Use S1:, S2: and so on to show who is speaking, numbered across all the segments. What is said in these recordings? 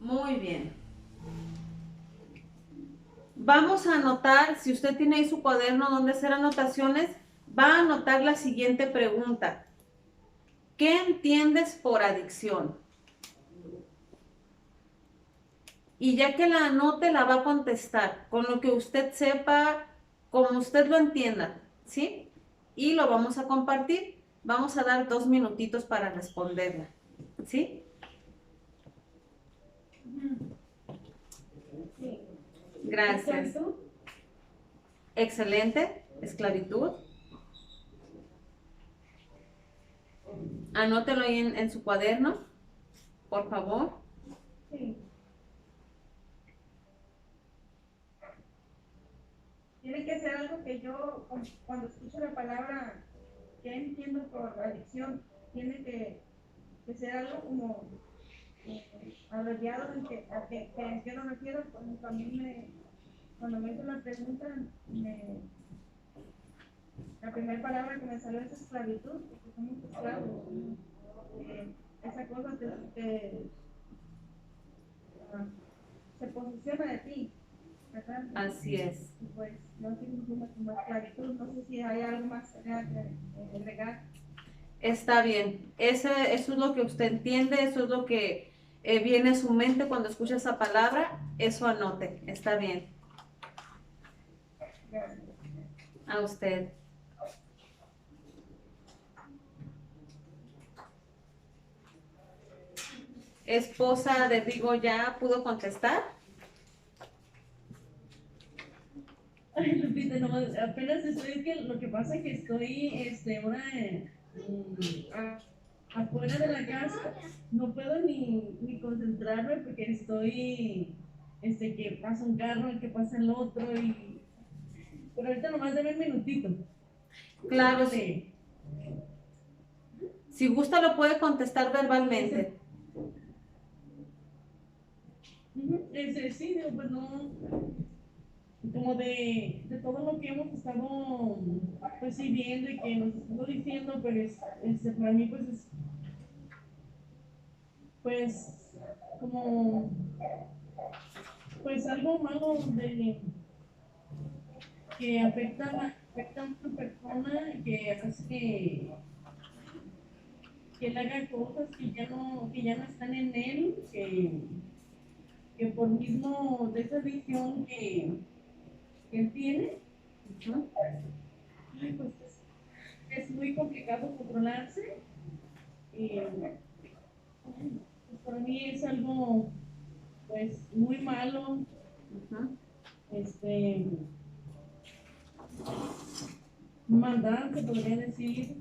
S1: Muy bien. Vamos a anotar, si usted tiene ahí su cuaderno donde hacer anotaciones, va a anotar la siguiente pregunta. ¿Qué entiendes por adicción? Y ya que la anote, la va a contestar con lo que usted sepa, como usted lo entienda, ¿sí? Y lo vamos a compartir. Vamos a dar 2 minutitos para responderla, ¿sí?
S2: Sí.
S1: Gracias.
S2: ¿Esclavitud?
S1: Excelente. Esclavitud. Anótelo ahí en su cuaderno, por favor.
S2: Sí. Tiene que ser algo que yo, cuando escucho la palabra que entiendo por adicción, tiene que ser algo como abreviado a qué me refiero. Cuando a mí cuando me hizo la pregunta, la primera palabra que me salió es esclavitud, porque somos esclavos. Esa cosa ah, se posiciona de ti, ¿verdad?
S1: Así es.
S2: Y pues no significa como esclavitud, no sé si hay algo más que agregar.
S1: Está bien. Eso es lo que usted entiende, eso es lo que viene a su mente cuando escucha esa palabra. Eso anote. Está bien.
S2: Gracias.
S1: A usted. Esposa de Rigo ya pudo contestar.
S2: Ay, Lupita, no, apenas estoy, que lo que pasa es que estoy, ahora afuera de la casa, no puedo ni concentrarme porque estoy, que pasa un carro, que pasa el otro, pero ahorita nomás deme un minutito.
S1: Claro,
S2: Déjale.
S1: si gusta lo puede contestar
S2: Ese,
S1: verbalmente.
S2: sí, digo, pues no, como de todo lo que hemos estado, pues sí, viendo y que nos estuvo diciendo, pues, para mí, pues, pues, como, pues algo malo que afecta a una persona, que hace que él haga cosas que ya no están en él, que por mismo de esa visión que él tiene,
S1: Ujú.
S2: ay, pues es muy complicado controlarse. Pues para mí es algo, pues, muy malo,
S1: Ujú.
S2: este, maldad, se podría decir,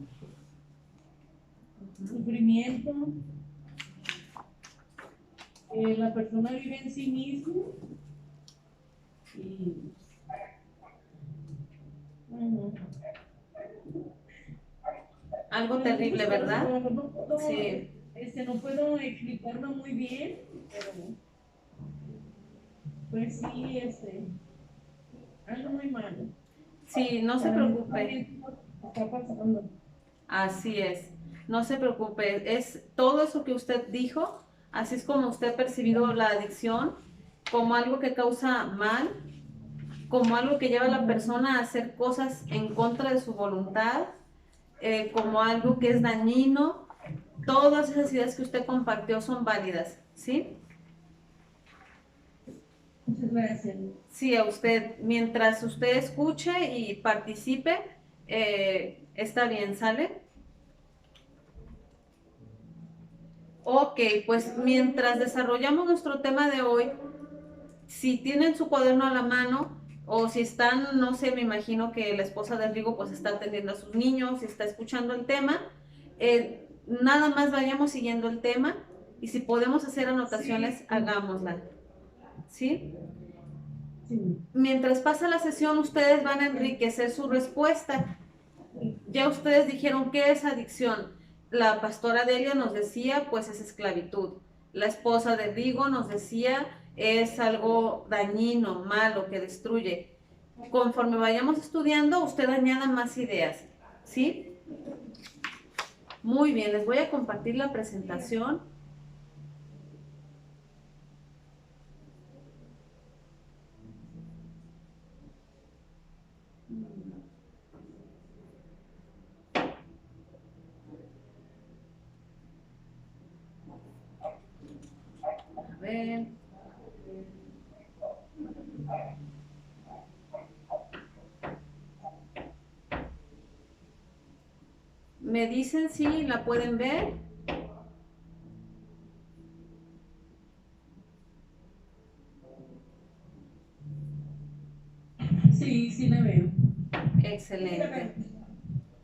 S2: sufrimiento. La persona vive en sí mismo y bueno,
S1: Algo
S2: hay muchas
S1: terrible,
S2: cosas, a
S1: ¿verdad?
S2: lo mejor
S1: Sí.
S2: no puedo explicarlo muy bien, pero pues sí, algo muy malo.
S1: Sí, no se preocupe.
S2: Lamentablemente está pasando.
S1: Así es. No se preocupe. Es todo eso que usted dijo, así es como usted ha percibido la adicción, como algo que causa mal, como algo que lleva a la
S2: Ujú,
S1: persona a hacer cosas en contra de su voluntad, como algo que es dañino. Todas esas ideas que usted compartió son válidas, ¿sí?
S2: muchas gracias.
S1: Sí, a usted, mientras usted escuche y participe, está bien, ¿sale? Ok, pues mientras desarrollamos nuestro tema de hoy, si tienen su cuaderno a la mano o si están, no sé, me imagino que la esposa de Rigo pues está atendiendo a sus niños y está escuchando el tema, nada más vayamos siguiendo el tema y si podemos hacer anotaciones,
S2: Sí,
S1: hagámosla, ¿sí?
S2: sí,
S1: Mientras pasa la sesión, ustedes van a enriquecer su respuesta. Ya ustedes dijeron qué es adicción. La pastora Delia nos decía, pues es esclavitud. La esposa de Rigo nos decía, es algo dañino, malo, que destruye. Conforme vayamos estudiando, usted añada más ideas, ¿sí? Muy bien, les voy a compartir la
S2: sí.
S1: presentación. ver. Me dicen si la pueden ver.
S2: Sí, sí la veo.
S1: Excelente.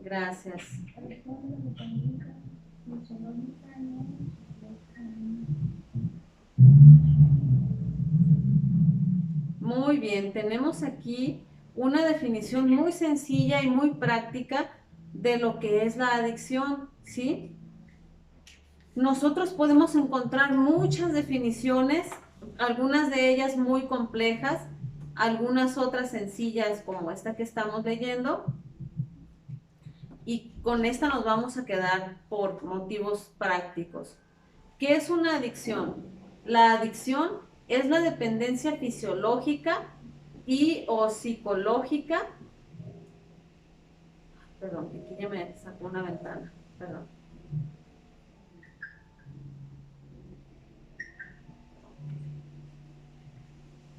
S1: Gracias. Muy bien, tenemos aquí una definición muy sencilla y muy práctica de lo que es la adicción, ¿sí? Nosotros podemos encontrar muchas definiciones, algunas de ellas muy complejas, algunas otras sencillas como esta que estamos leyendo, y con esta nos vamos a quedar por motivos prácticos. ¿Qué es una adicción? La adicción es la dependencia fisiológica y o psicológica. Perdón, que aquí ya me sacó una ventana. Perdón.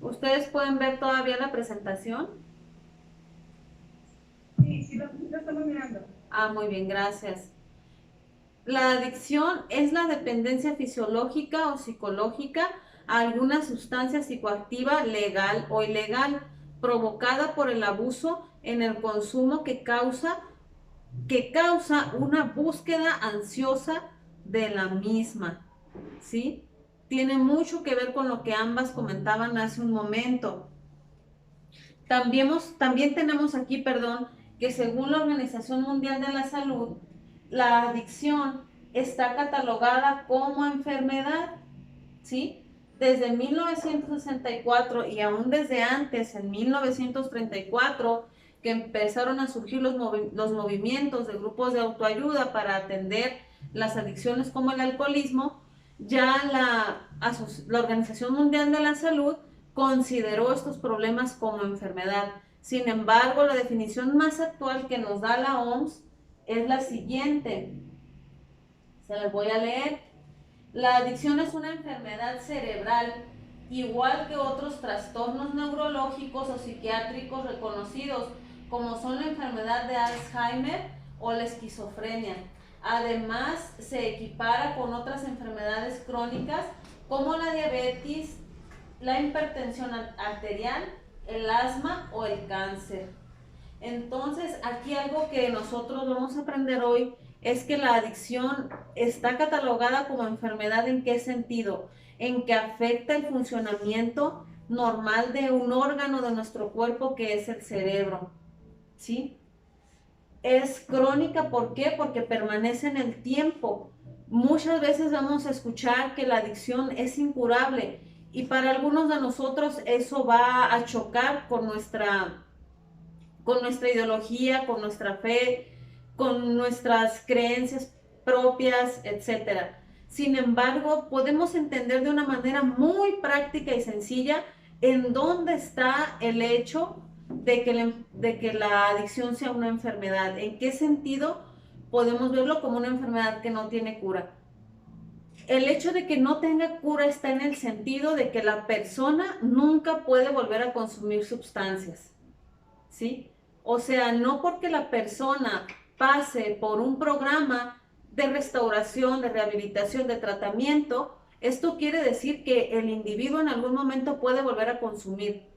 S1: ¿Ustedes pueden ver todavía la presentación?
S2: Sí, sí, lo estamos mirando.
S1: Ah, muy bien, gracias. La adicción es la dependencia fisiológica o psicológica a alguna sustancia psicoactiva legal o ilegal provocada por el abuso en el consumo que causa una búsqueda ansiosa de la misma, ¿sí? Tiene mucho que ver con lo que ambas comentaban hace un momento. También tenemos aquí, perdón, que según la Organización Mundial de la Salud, la adicción está catalogada como enfermedad, ¿sí? Desde 1964 y aún desde antes, en 1934, que empezaron a surgir los movimientos de grupos de autoayuda para atender las adicciones como el alcoholismo, ya la Organización Mundial de la Salud consideró estos problemas como enfermedad. Sin embargo, la definición más actual que nos da la OMS es la siguiente. Se las voy a leer. La adicción es una enfermedad cerebral, igual que otros trastornos neurológicos o psiquiátricos reconocidos, como son la enfermedad de Alzheimer o la esquizofrenia. Además, se equipara con otras enfermedades crónicas como la diabetes, la hipertensión arterial, el asma o el cáncer. Entonces, aquí algo que nosotros vamos a aprender hoy es que la adicción está catalogada como enfermedad. ¿En qué sentido? En que afecta el funcionamiento normal de un órgano de nuestro cuerpo que es el cerebro, ¿sí? Es crónica, ¿por qué? Porque permanece en el tiempo. Muchas veces vamos a escuchar que la adicción es incurable y para algunos de nosotros eso va a chocar con nuestra ideología, con nuestra fe, con nuestras creencias propias, etc. Sin embargo, podemos entender de una manera muy práctica y sencilla en dónde está el hecho de que la adicción sea una enfermedad. ¿En qué sentido podemos verlo como una enfermedad que no tiene cura? El hecho de que no tenga cura está en el sentido de que la persona nunca puede volver a consumir sustancias, ¿sí? O sea, no porque la persona pase por un programa de restauración, de rehabilitación, de tratamiento, esto quiere decir que el individuo en algún momento puede volver a consumir.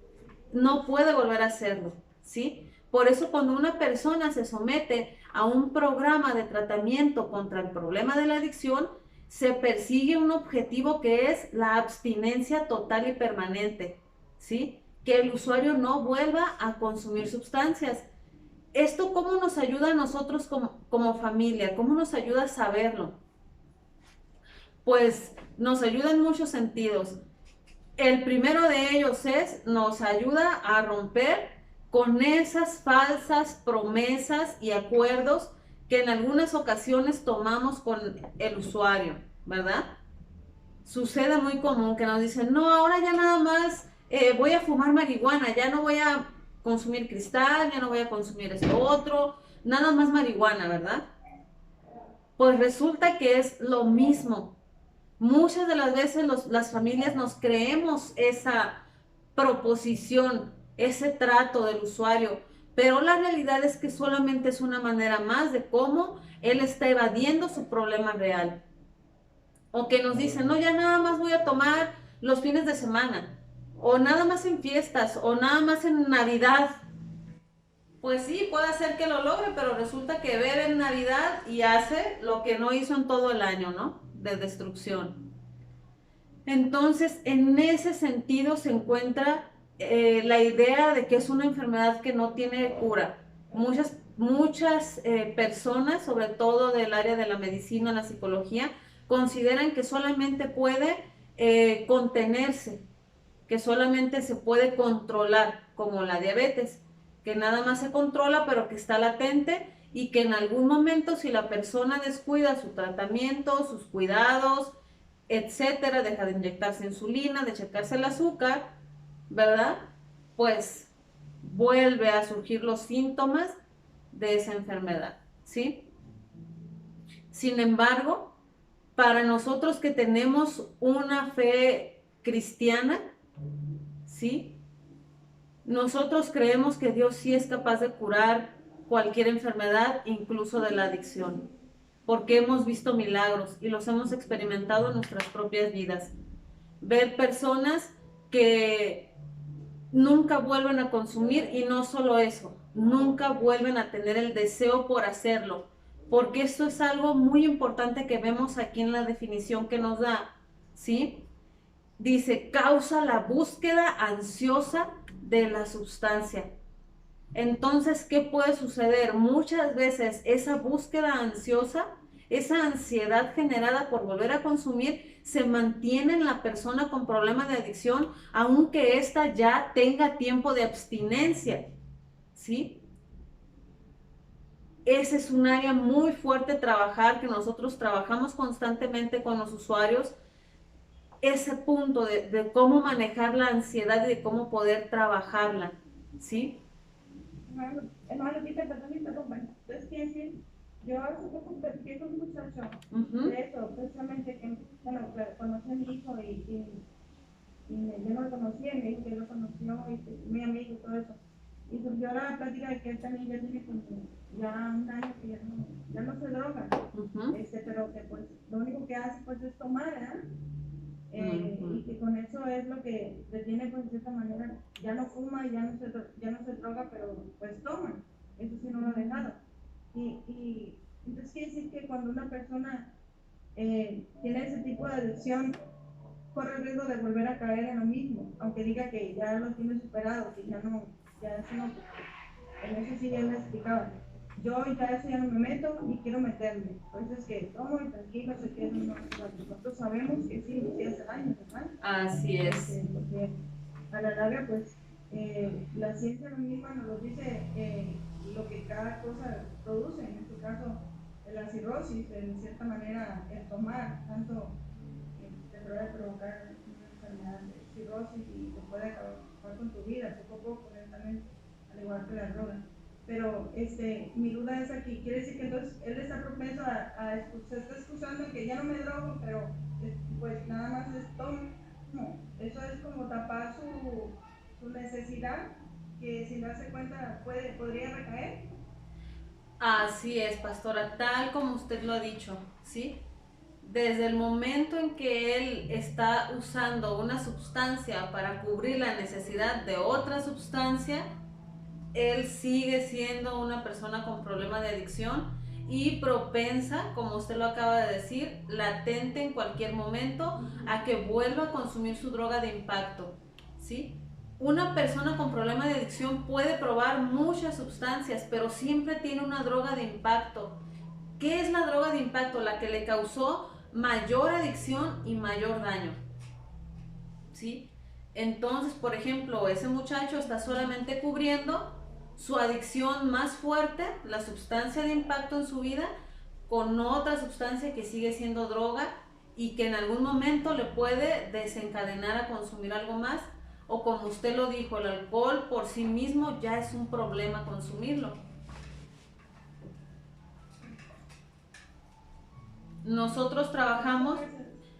S1: No puede volver a hacerlo, ¿sí? Por eso cuando una persona se somete a un programa de tratamiento contra el problema de la adicción, se persigue un objetivo que es la abstinencia total y permanente, ¿sí? Que el usuario no vuelva a consumir sustancias. ¿Esto cómo nos ayuda a nosotros como familia? ¿Cómo nos ayuda a saberlo? Pues nos ayuda en muchos sentidos. El primero de ellos nos ayuda a romper con esas falsas promesas y acuerdos que en algunas ocasiones tomamos con el usuario, ¿verdad? Sucede muy común que nos dicen, no, ahora ya nada más voy a fumar marihuana, ya no voy a consumir cristal, ya no voy a consumir esto otro, nada más marihuana, ¿verdad? Pues resulta que es lo mismo. Muchas de las veces las familias nos creemos esa proposición, ese trato del usuario, pero la realidad es que solamente es una manera más de cómo él está evadiendo su problema real. O que nos dicen, no, ya nada más voy a tomar los fines de semana, o nada más en fiestas, o nada más en Navidad. Pues sí, puede ser que lo logre, pero resulta que bebe en Navidad y hace lo que no hizo en todo el año, ¿no? De destrucción. Entonces, en ese sentido se encuentra la idea de que es una enfermedad que no tiene cura. Muchas personas, sobre todo del área de la medicina, la psicología, consideran que solamente puede contenerse, que solamente se puede controlar, como la diabetes, que nada más se controla, pero que está latente y que en algún momento, si la persona descuida su tratamiento, sus cuidados, etcétera, deja de inyectarse insulina, de checarse el azúcar, ¿verdad? Pues vuelve a surgir los síntomas de esa enfermedad, ¿sí? Sin embargo, para nosotros que tenemos una fe cristiana, ¿sí? Nosotros creemos que Dios sí es capaz de curar cualquier enfermedad, incluso de la adicción, porque hemos visto milagros y los hemos experimentado en nuestras propias vidas. Ver personas que nunca vuelven a consumir y no solo eso, nunca vuelven a tener el deseo por hacerlo, porque esto es algo muy importante que vemos aquí en la definición que nos da, ¿sí? Dice, causa la búsqueda ansiosa de la sustancia. Entonces, ¿qué puede suceder? Muchas veces esa búsqueda ansiosa, esa ansiedad generada por volver a consumir, se mantiene en la persona con problema de adicción, aunque ésta ya tenga tiempo de abstinencia, ¿sí? Ese es un área muy fuerte a trabajar, que nosotros trabajamos constantemente con los usuarios, ese punto de cómo manejar la ansiedad y de cómo poder trabajarla, ¿sí?
S2: Hermano, Lupita, perdón me interrumpa. Entonces, quiere decir, yo hace poco platiqué con un muchacho de eso, precisamente que, bueno, conocí a mi hijo yo no lo conocía, y me dijo que lo conoció y que mi amigo y todo eso. Y surgió la plática de que él también ya tiene como ya un año que ya no se droga, pero que pues lo único que hace pues es tomar, ¿eh? Y que con eso es lo que detiene pues de cierta manera, ya no fuma, ya no se droga, pero pues toma, eso sí no lo ha dejado. Y entonces quiere decir que cuando una persona tiene ese tipo de adicción, corre el riesgo de volver a caer en lo mismo, aunque diga que ya lo tiene superado, que ya eso no, en eso sí ya le explicaba. Yo ya eso ya no me meto ni quiero meterme. Entonces que tomo y tranquilo, sé que nosotros sabemos que sí hace daño, ¿verdad?
S1: Así es.
S2: Porque a la larga, pues, la ciencia misma nos lo dice lo que cada cosa produce. En este caso, la cirrosis, en cierta manera, el tomar tanto te puede provocar una enfermedad de cirrosis y te puede acabar con tu vida poco a poco, lentamente, al igual que la droga. Pero mi duda es aquí, quiere decir que entonces él está propenso se está excusando que ya no me drogo, pero pues nada más es tomo. No, eso es como tapar su necesidad, que sin darse cuenta podría recaer.
S1: Así es, pastora, tal como usted lo ha dicho, ¿sí? Desde el momento en que él está usando una sustancia para cubrir la necesidad de otra sustancia, él sigue siendo una persona con problema de adicción y propensa, como usted lo acaba de decir, latente en cualquier momento a que vuelva a consumir su droga de impacto, ¿sí? Una persona con problema de adicción puede probar muchas sustancias, pero siempre tiene una droga de impacto. ¿Qué es la droga de impacto? La que le causó mayor adicción y mayor daño, ¿sí? Entonces, por ejemplo, ese muchacho está solamente cubriendo su adicción más fuerte, la sustancia de impacto en su vida, con otra sustancia que sigue siendo droga y que en algún momento le puede desencadenar a consumir algo más, o como usted lo dijo, el alcohol por sí mismo ya es un problema consumirlo. Nosotros trabajamos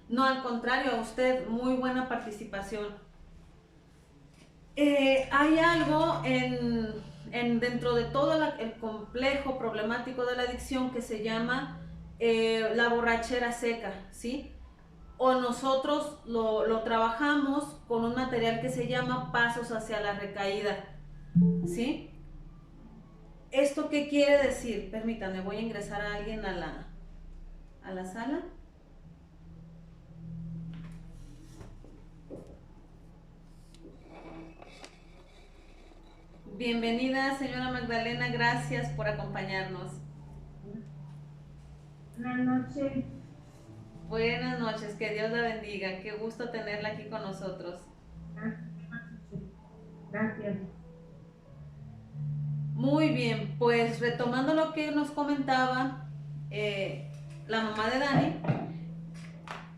S1: No, al contrario, a usted, muy buena participación. Hay algo dentro de todo el complejo problemático de la adicción que se llama la borrachera seca, ¿sí? O nosotros lo trabajamos con un material que se llama pasos hacia la recaída, ¿sí? ¿Esto qué quiere decir? Permítanme, voy a ingresar a alguien a la sala. Bienvenida, señora Magdalena, gracias por acompañarnos.
S2: Buenas noches.
S1: Buenas noches, que Dios la bendiga, qué gusto tenerla aquí con nosotros.
S2: Gracias.
S1: Muy bien, pues retomando lo que nos comentaba la mamá de Dani,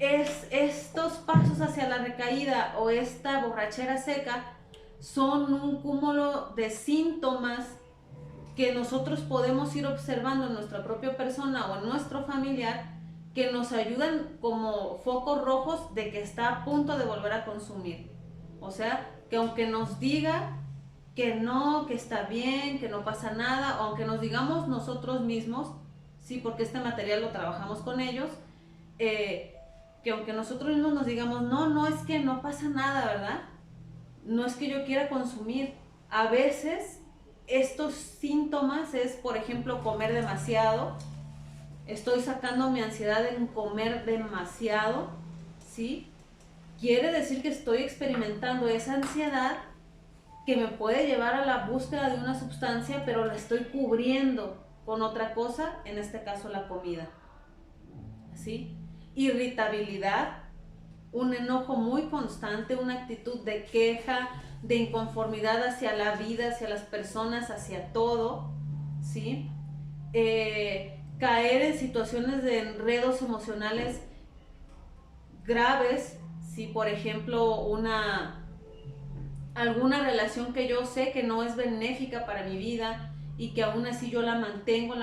S1: es estos pasos hacia la recaída o esta borrachera seca son un cúmulo de síntomas que nosotros podemos ir observando en nuestra propia persona o en nuestro familiar que nos ayudan como focos rojos de que está a punto de volver a consumir. O sea, que aunque nos diga que no, que está bien, que no pasa nada, o aunque nos digamos nosotros mismos, sí, porque este material lo trabajamos con ellos, que aunque nosotros mismos nos digamos, no, no es que no pasa nada, ¿verdad? No es que yo quiera consumir. A veces estos síntomas es, por ejemplo, comer demasiado. Estoy sacando mi ansiedad en comer demasiado, ¿sí? Quiere decir que estoy experimentando esa ansiedad que me puede llevar a la búsqueda de una sustancia, pero la estoy cubriendo con otra cosa, en este caso la comida, ¿sí? Irritabilidad, un enojo muy constante, una actitud de queja, de inconformidad hacia la vida, hacia las personas, hacia todo, ¿sí? Caer en situaciones de enredos emocionales graves, si por ejemplo alguna relación que yo sé que no es benéfica para mi vida y que aún así yo la mantengo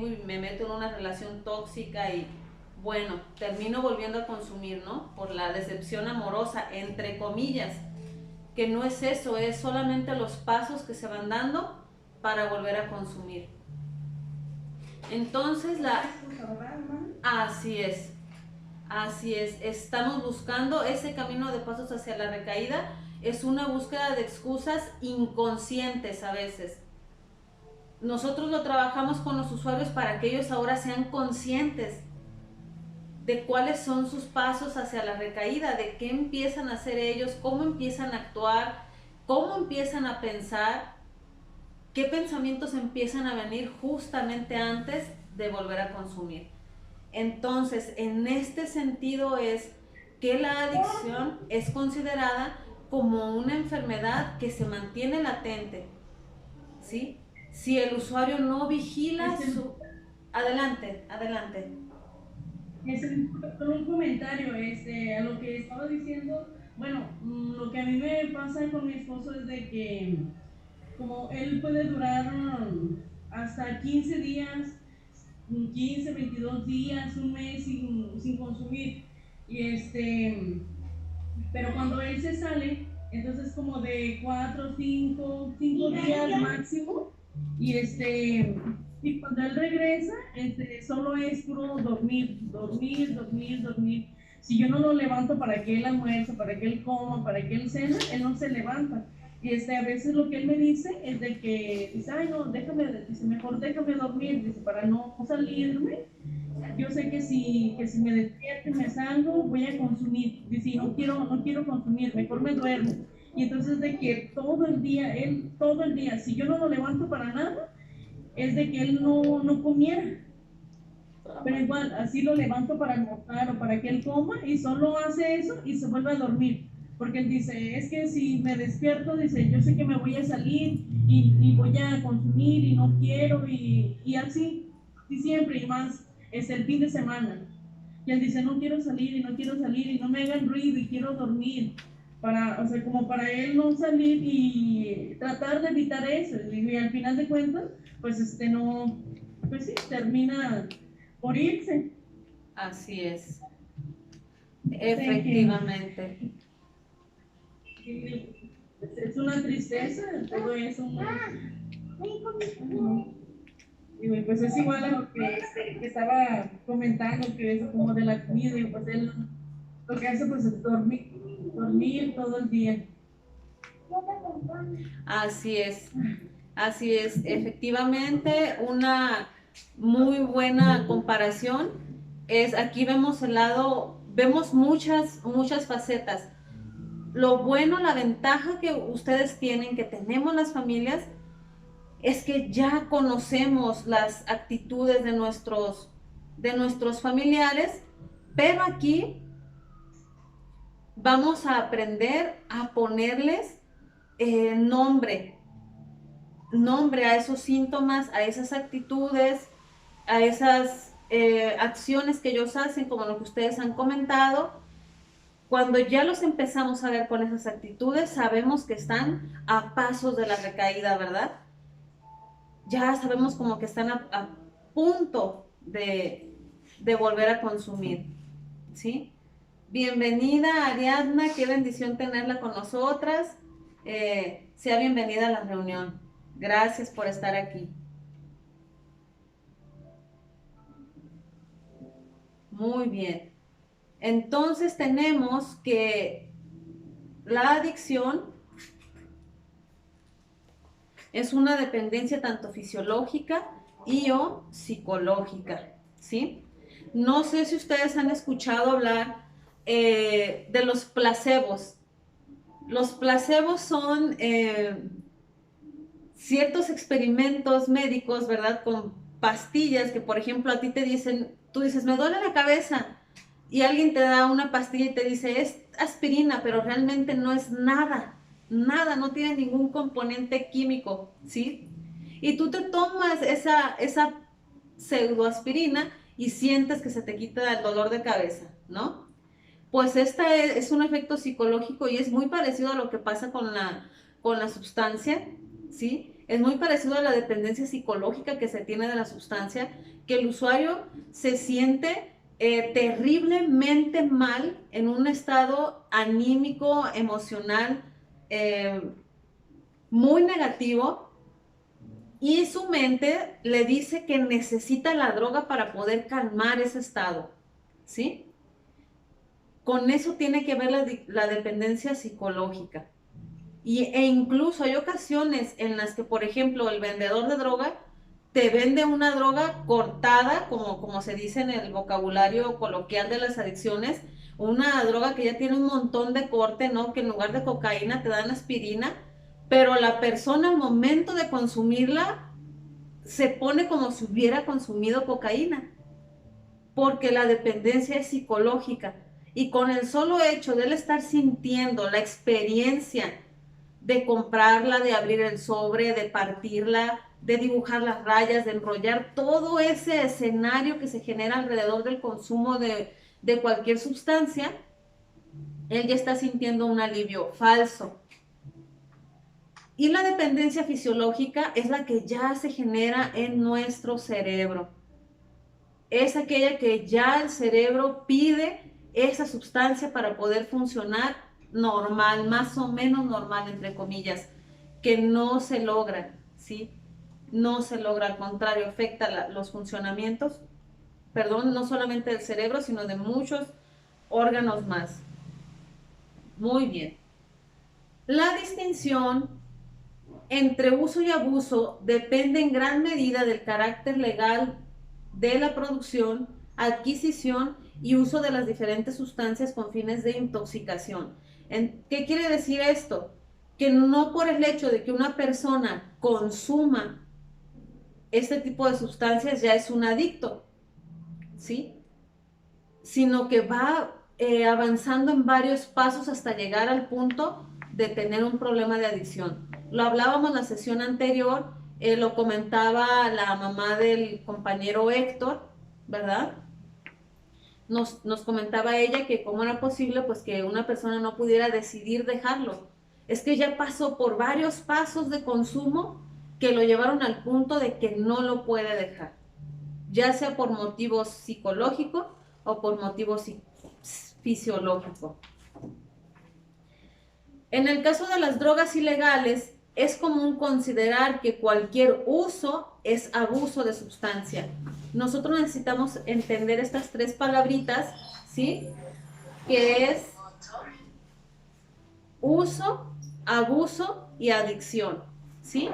S1: y me meto en una relación tóxica y bueno, termino volviendo a consumir, ¿no? Por la decepción amorosa, entre comillas, que no es eso, es solamente los pasos que se van dando para volver a consumir. Entonces así es, estamos buscando ese camino de pasos hacia la recaída, es una búsqueda de excusas inconscientes a veces. Nosotros lo trabajamos con los usuarios para que ellos ahora sean conscientes de cuáles son sus pasos hacia la recaída, de qué empiezan a hacer ellos, cómo empiezan a actuar, cómo empiezan a pensar, qué pensamientos empiezan a venir justamente antes de volver a consumir. Entonces, en este sentido es que la adicción es considerada como una enfermedad que se mantiene latente, ¿sí? Si el usuario no vigila su... Adelante.
S2: Solo un comentario, a lo que estaba diciendo, bueno, lo que a mí me pasa con mi esposo es de que como él puede durar hasta 15 días, 15, 22 días, un mes sin consumir, pero cuando él se sale, entonces como de 4, 5 días máximo, y y cuando él regresa, solo es puro dormir. Si yo no lo levanto para que él almuerce, para que él coma, para que él cena, él no se levanta. Y a veces lo que él me dice es de que dice, ay no, dice, mejor déjame dormir, dice, para no salirme. Yo sé que si me despierto y me salgo, voy a consumir. Dice, no quiero consumir, mejor me duermo. Y entonces de que todo el día, si yo no lo levanto para nada, es de que él no comiera. Pero igual, así lo levanto para almorzar o para que él coma y solo hace eso y se vuelve a dormir. Porque él dice, es que si me despierto, dice, yo sé que me voy a salir y voy a consumir y no quiero y así, y siempre y más, es el fin de semana. Y él dice, no quiero salir y no me hagan ruido y quiero dormir. O sea, como para él no salir y tratar de evitar eso. Y al final de cuentas, pues no, pues sí, termina por irse.
S1: Así es. Efectivamente.
S2: Sí, es una tristeza, todo eso. Y pues es igual a lo que estaba comentando, que es como de la comida, y pues él lo que hace pues es dormir todo el día.
S1: Así es, efectivamente, una muy buena comparación es, aquí vemos el lado, vemos muchas facetas. Lo bueno, la ventaja que ustedes tienen, que tenemos las familias, es que ya conocemos las actitudes de nuestros familiares, pero aquí vamos a aprender a ponerles nombre, nombre a esos síntomas, a esas actitudes, a esas acciones que ellos hacen, como lo que ustedes han comentado. Cuando ya los empezamos a ver con esas actitudes, sabemos que están a pasos de la recaída, ¿verdad? Ya sabemos como que están a punto de volver a consumir, ¿sí? Bienvenida, Ariadna, qué bendición tenerla con nosotras. Sea bienvenida a la reunión. Gracias por estar aquí. Muy bien. Entonces tenemos que la adicción es una dependencia tanto fisiológica y o psicológica, ¿sí? No sé si ustedes han escuchado hablar de los placebos. Los placebos son ciertos experimentos médicos, ¿verdad? Con pastillas que, por ejemplo, a ti te dicen, tú dices, me duele la cabeza, y alguien te da una pastilla y te dice, es aspirina, pero realmente no es nada, nada, no tiene ningún componente químico, ¿sí? Y tú te tomas esa pseudoaspirina y sientes que se te quita el dolor de cabeza, ¿no? Pues este es un efecto psicológico y es muy parecido a lo que pasa con la sustancia, ¿sí? Es muy parecido a la dependencia psicológica que se tiene de la sustancia, que el usuario se siente terriblemente mal en un estado anímico, emocional, eh, muy negativo, y su mente le dice que necesita la droga para poder calmar ese estado, ¿sí? Con eso tiene que ver la dependencia psicológica. E incluso hay ocasiones en las que, por ejemplo, el vendedor de droga te vende una droga cortada, como se dice en el vocabulario coloquial de las adicciones, una droga que ya tiene un montón de corte, ¿no? Que en lugar de cocaína te dan aspirina, pero la persona al momento de consumirla se pone como si hubiera consumido cocaína, porque la dependencia es psicológica. Y con el solo hecho de él estar sintiendo la experiencia de comprarla, de abrir el sobre, de partirla, de dibujar las rayas, de enrollar todo ese escenario que se genera alrededor del consumo de cualquier sustancia, él ya está sintiendo un alivio falso. Y la dependencia fisiológica es la que ya se genera en nuestro cerebro. Es aquella que ya el cerebro pide esa sustancia para poder funcionar normal, más o menos normal, entre comillas, que no se logra, ¿sí? No se logra, al contrario, afecta los funcionamientos, perdón, no solamente del cerebro, sino de muchos órganos más. Muy bien. La distinción entre uso y abuso depende en gran medida del carácter legal de la producción, adquisición y uso de las diferentes sustancias con fines de intoxicación. ¿Qué quiere decir esto? Que no por el hecho de que una persona consuma este tipo de sustancias ya es un adicto, ¿sí? Sino que va avanzando en varios pasos hasta llegar al punto de tener un problema de adicción. Lo hablábamos en la sesión anterior, lo comentaba la mamá del compañero Héctor, ¿verdad? Nos comentaba ella que cómo era posible pues que una persona no pudiera decidir dejarlo. Es que ya pasó por varios pasos de consumo que lo llevaron al punto de que no lo puede dejar, ya sea por motivos psicológicos o por motivos fisiológico. En el caso de las drogas ilegales, es común considerar que cualquier uso es abuso de sustancia. Nosotros necesitamos entender estas tres palabritas, ¿sí? Que es uso, abuso y adicción, ¿sí?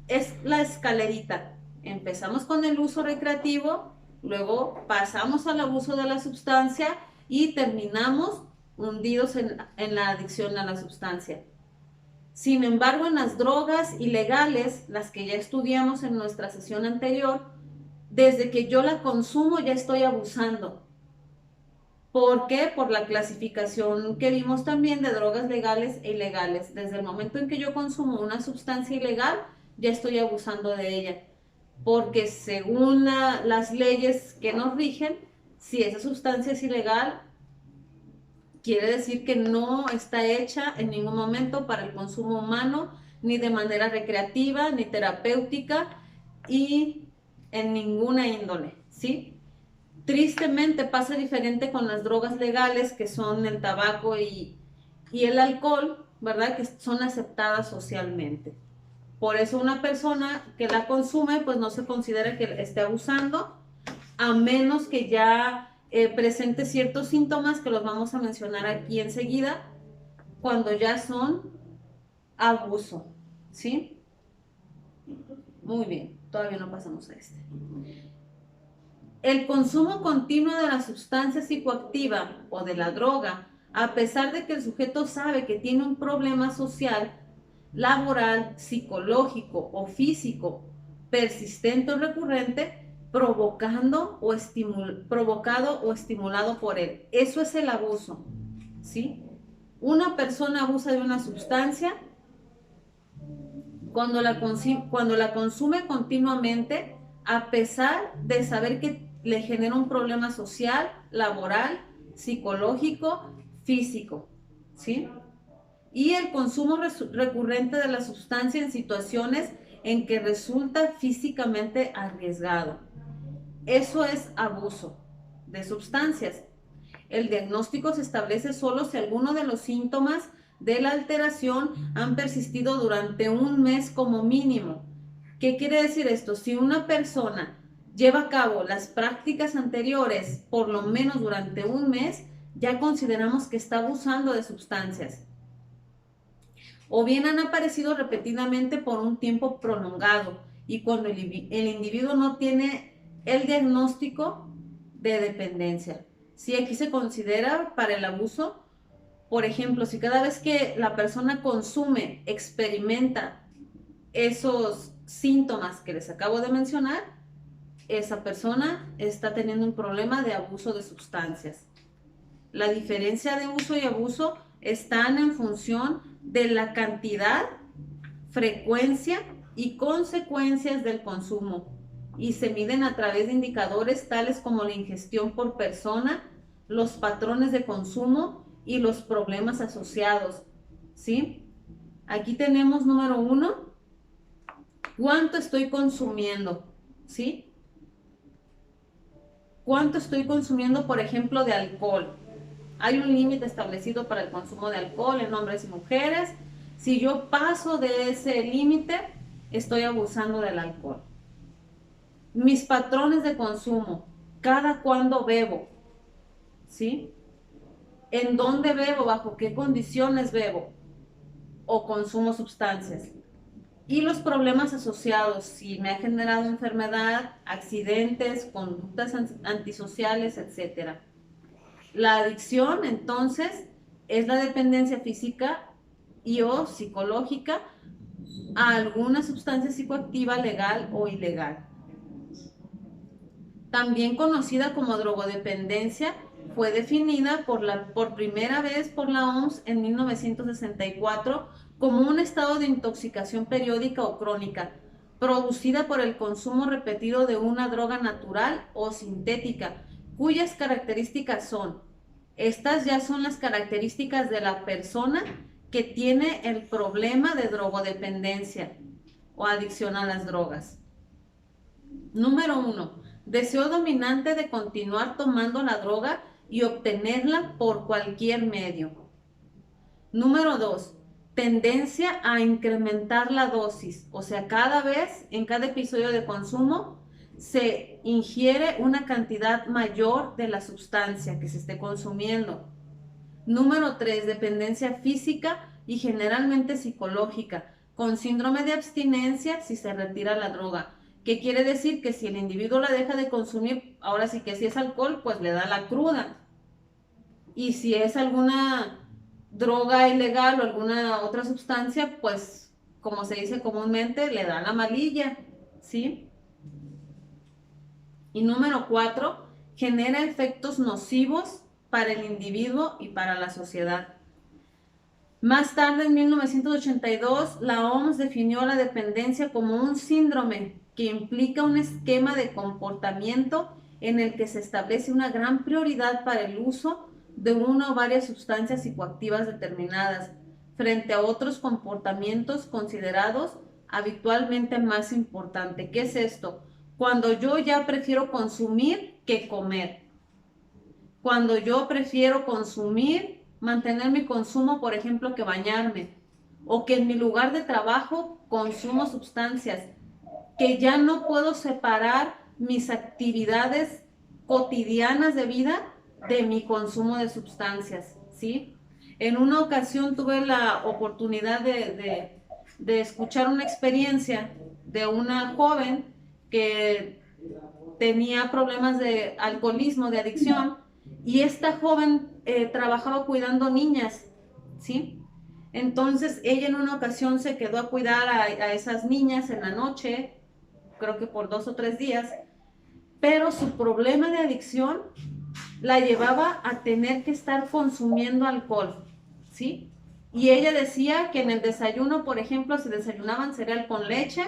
S1: Es la escalerita. Empezamos con el uso recreativo, luego pasamos al abuso de la sustancia y terminamos hundidos en la adicción a la sustancia. Sin embargo, en las drogas ilegales, las que ya estudiamos en nuestra sesión anterior, desde que yo la consumo ya estoy abusando. ¿Por qué? Por la clasificación que vimos también de drogas legales e ilegales. Desde el momento en que yo consumo una sustancia ilegal, ya estoy abusando de ella. Porque según las leyes que nos rigen, si esa sustancia es ilegal, quiere decir que no está hecha en ningún momento para el consumo humano, ni de manera recreativa, ni terapéutica, y en ninguna índole, ¿sí? Tristemente pasa diferente con las drogas legales, que son el tabaco y el alcohol, ¿verdad? Que son aceptadas socialmente. Por eso una persona que la consume, pues no se considera que esté abusando, a menos que ya presente ciertos síntomas que los vamos a mencionar aquí enseguida, cuando ya son abuso, ¿sí? Muy bien, todavía no pasamos a este. El consumo continuo de la sustancia psicoactiva o de la droga, a pesar de que el sujeto sabe que tiene un problema social, laboral, psicológico o físico persistente o recurrente, provocado o estimulado por él. Eso es el abuso, ¿sí? Una persona abusa de una sustancia cuando la consume continuamente, a pesar de saber que le genera un problema social, laboral, psicológico, físico, ¿sí? Y el consumo recurrente de la sustancia en situaciones en que resulta físicamente arriesgado. Eso es abuso de sustancias. El diagnóstico se establece solo si alguno de los síntomas de la alteración han persistido durante un mes como mínimo. ¿Qué quiere decir esto? Si una persona lleva a cabo las prácticas anteriores por lo menos durante un mes, ya consideramos que está abusando de sustancias. O bien han aparecido repetidamente por un tiempo prolongado y cuando el individuo no tiene el diagnóstico de dependencia. Si aquí se considera para el abuso, por ejemplo, si cada vez que la persona consume, experimenta esos síntomas que les acabo de mencionar, esa persona está teniendo un problema de abuso de sustancias. La diferencia de uso y abuso están en función de la cantidad, frecuencia y consecuencias del consumo y se miden a través de indicadores tales como la ingestión por persona, los patrones de consumo y los problemas asociados, ¿sí? Aquí tenemos número 1, ¿cuánto estoy consumiendo? ¿Sí? ¿Cuánto estoy consumiendo, por ejemplo, de alcohol? Hay un límite establecido para el consumo de alcohol en hombres y mujeres. Si yo paso de ese límite, estoy abusando del alcohol. Mis patrones de consumo, cada cuándo bebo, ¿sí? ¿En dónde bebo? ¿Bajo qué condiciones bebo? O consumo sustancias. Y los problemas asociados, si me ha generado enfermedad, accidentes, conductas antisociales, etc. La adicción, entonces, es la dependencia física y o psicológica a alguna sustancia psicoactiva legal o ilegal. También conocida como drogodependencia, fue definida por primera vez por la OMS en 1964 como un estado de intoxicación periódica o crónica, producida por el consumo repetido de una droga natural o sintética, cuyas características son, estas ya son las características de la persona que tiene el problema de drogodependencia o adicción a las drogas. Número 1. Deseo dominante de continuar tomando la droga y obtenerla por cualquier medio. Número 2, tendencia a incrementar la dosis, o sea, cada vez, en cada episodio de consumo, se ingiere una cantidad mayor de la sustancia que se esté consumiendo. Número 3, dependencia física y generalmente psicológica, con síndrome de abstinencia si se retira la droga. ¿Qué quiere decir? Que si el individuo la deja de consumir, ahora sí que si es alcohol, pues le da la cruda. Y si es alguna droga ilegal o alguna otra sustancia, pues como se dice comúnmente, le da la malilla, ¿sí? Y número 4, genera efectos nocivos para el individuo y para la sociedad. Más tarde, en 1982, la OMS definió la dependencia como un síndrome que implica un esquema de comportamiento en el que se establece una gran prioridad para el uso de una o varias sustancias psicoactivas determinadas frente a otros comportamientos considerados habitualmente más importantes. ¿Qué es esto? Cuando yo ya prefiero consumir que comer. Cuando yo prefiero consumir, mantener mi consumo, por ejemplo, que bañarme, o que en mi lugar de trabajo consumo sustancias, que ya no puedo separar mis actividades cotidianas de vida de mi consumo de sustancias, ¿sí? En una ocasión tuve la oportunidad de escuchar una experiencia de una joven que tenía problemas de alcoholismo, de adicción, y esta joven trabajaba cuidando niñas, ¿sí? Entonces ella en una ocasión se quedó a cuidar a esas niñas en la noche, creo que por 2 o 3 días, pero su problema de adicción la llevaba a tener que estar consumiendo alcohol, ¿sí? Y ella decía que en el desayuno, por ejemplo, si desayunaban cereal con leche,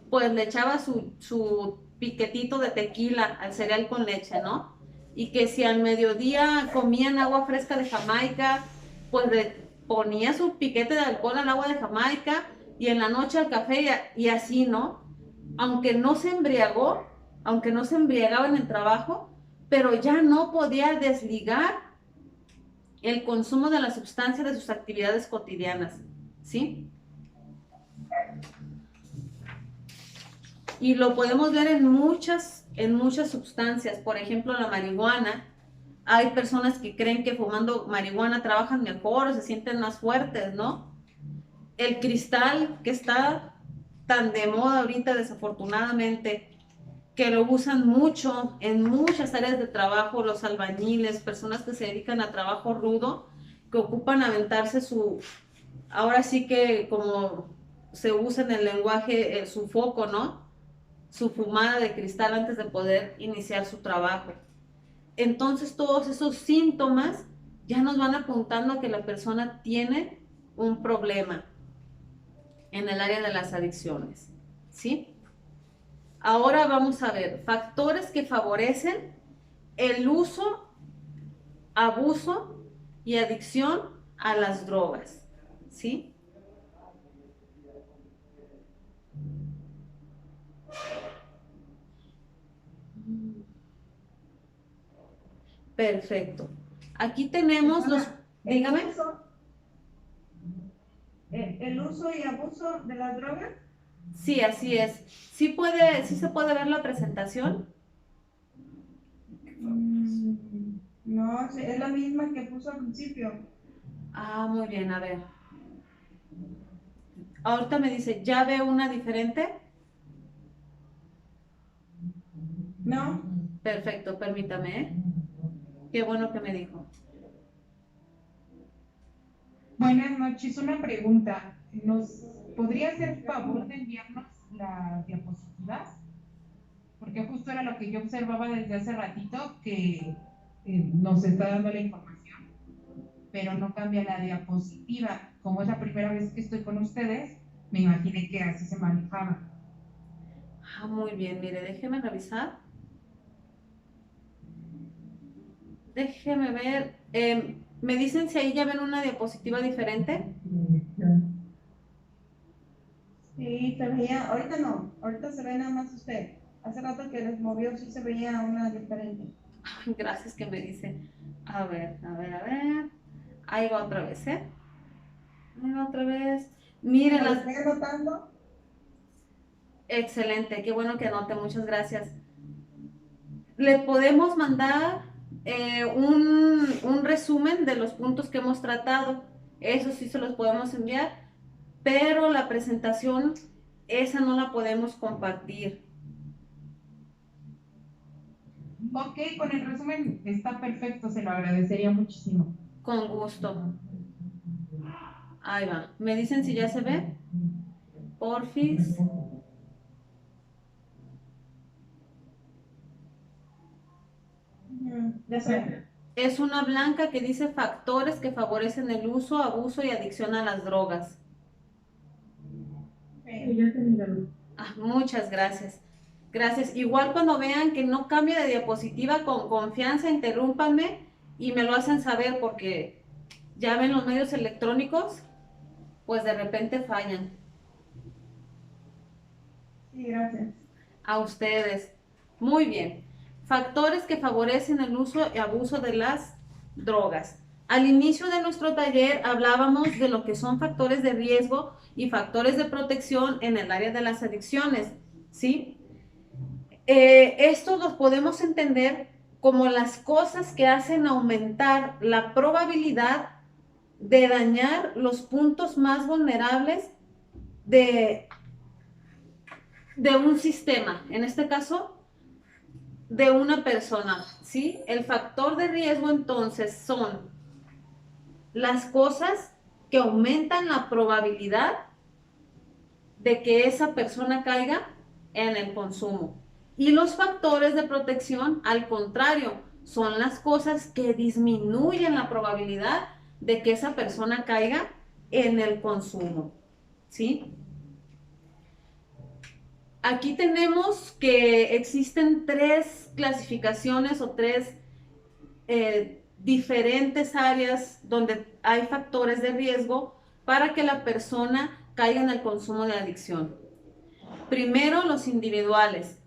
S1: pues le echaba su piquetito de tequila al cereal con leche, ¿no? Y que si al mediodía comían agua fresca de Jamaica, pues le ponía su piquete de alcohol al agua de Jamaica y en la noche al café y así, ¿no? Aunque no se embriagó, aunque no se embriagaba en el trabajo, pero ya no podía desligar el consumo de la sustancia de sus actividades cotidianas, ¿sí? Y lo podemos ver en muchas sustancias, por ejemplo, la marihuana. Hay personas que creen que fumando marihuana trabajan mejor o se sienten más fuertes, ¿no? El cristal, que está tan de moda ahorita, desafortunadamente, que lo usan mucho en muchas áreas de trabajo, los albañiles, personas que se dedican a trabajo rudo, que ocupan aventarse ahora sí que como se usa en el lenguaje, su foco, ¿no? Su fumada de cristal antes de poder iniciar su trabajo. Entonces todos esos síntomas ya nos van apuntando a que la persona tiene un problema en el área de las adicciones, ¿sí? Ahora vamos a ver factores que favorecen el uso, abuso y adicción a las drogas, ¿sí? Perfecto. Aquí tenemos los... Dígame.
S2: El uso y abuso de las drogas.
S1: Sí, así es. Sí se puede ver la presentación.
S2: No, es la misma que puso al principio.
S1: Ah, muy bien, a ver. Ahorita me dice, ¿ya veo una diferente?
S2: No.
S1: Perfecto, permítame, ¿eh? Qué bueno que me dijo.
S3: Buenas noches, una pregunta. ¿Nos podría hacer favor de enviarnos las diapositivas? Porque justo era lo que yo observaba desde hace ratito, que nos está dando la información, pero no cambia la diapositiva. Como es la primera vez que estoy con ustedes, me imaginé que así se manejaba.
S1: Ah, muy bien, mire, déjeme revisar. Déjeme ver. ¿Me dicen si ahí ya ven una diapositiva diferente?
S2: Sí, se veía, ahorita no, ahorita se ve nada más usted. Hace rato que les movió, sí se veía una diferente.
S1: Ay, gracias que me dice. A ver, a ver, a ver. Ahí va otra vez, ¿eh? Ahí va otra vez. Miren
S2: ¿Lo
S1: las...
S2: estoy anotando?
S1: Excelente, qué bueno que anote, muchas gracias. Le podemos mandar un resumen de los puntos que hemos tratado. Eso sí se los podemos enviar, pero la presentación, esa no la podemos compartir.
S3: Ok, con el resumen está perfecto, se lo agradecería muchísimo.
S1: Con gusto. Ahí va. ¿Me dicen si ya se ve? Porfis.
S2: Ya sé.
S1: Es una blanca que dice factores que favorecen el uso, abuso y adicción a las drogas. Muchas gracias. Gracias. Igual cuando vean que no cambia de diapositiva, con confianza, interrúmpanme y me lo hacen saber porque ya ven los medios electrónicos, pues de repente fallan.
S2: Sí, gracias.
S1: A ustedes. Muy bien. Factores que favorecen el uso y abuso de las drogas. Al inicio de nuestro taller hablábamos de lo que son factores de riesgo y factores de protección en el área de las adicciones, ¿sí? Estos los podemos entender como las cosas que hacen aumentar la probabilidad de dañar los puntos más vulnerables de un sistema, en este caso, de una persona, ¿sí? El factor de riesgo entonces son las cosas que aumentan la probabilidad de que esa persona caiga en el consumo. Y los factores de protección, al contrario, son las cosas que disminuyen la probabilidad de que esa persona caiga en el consumo, ¿sí? Aquí tenemos que existen 3 clasificaciones o 3 diferentes áreas donde hay factores de riesgo para que la persona caiga en el consumo de adicción. Primero, los individuales.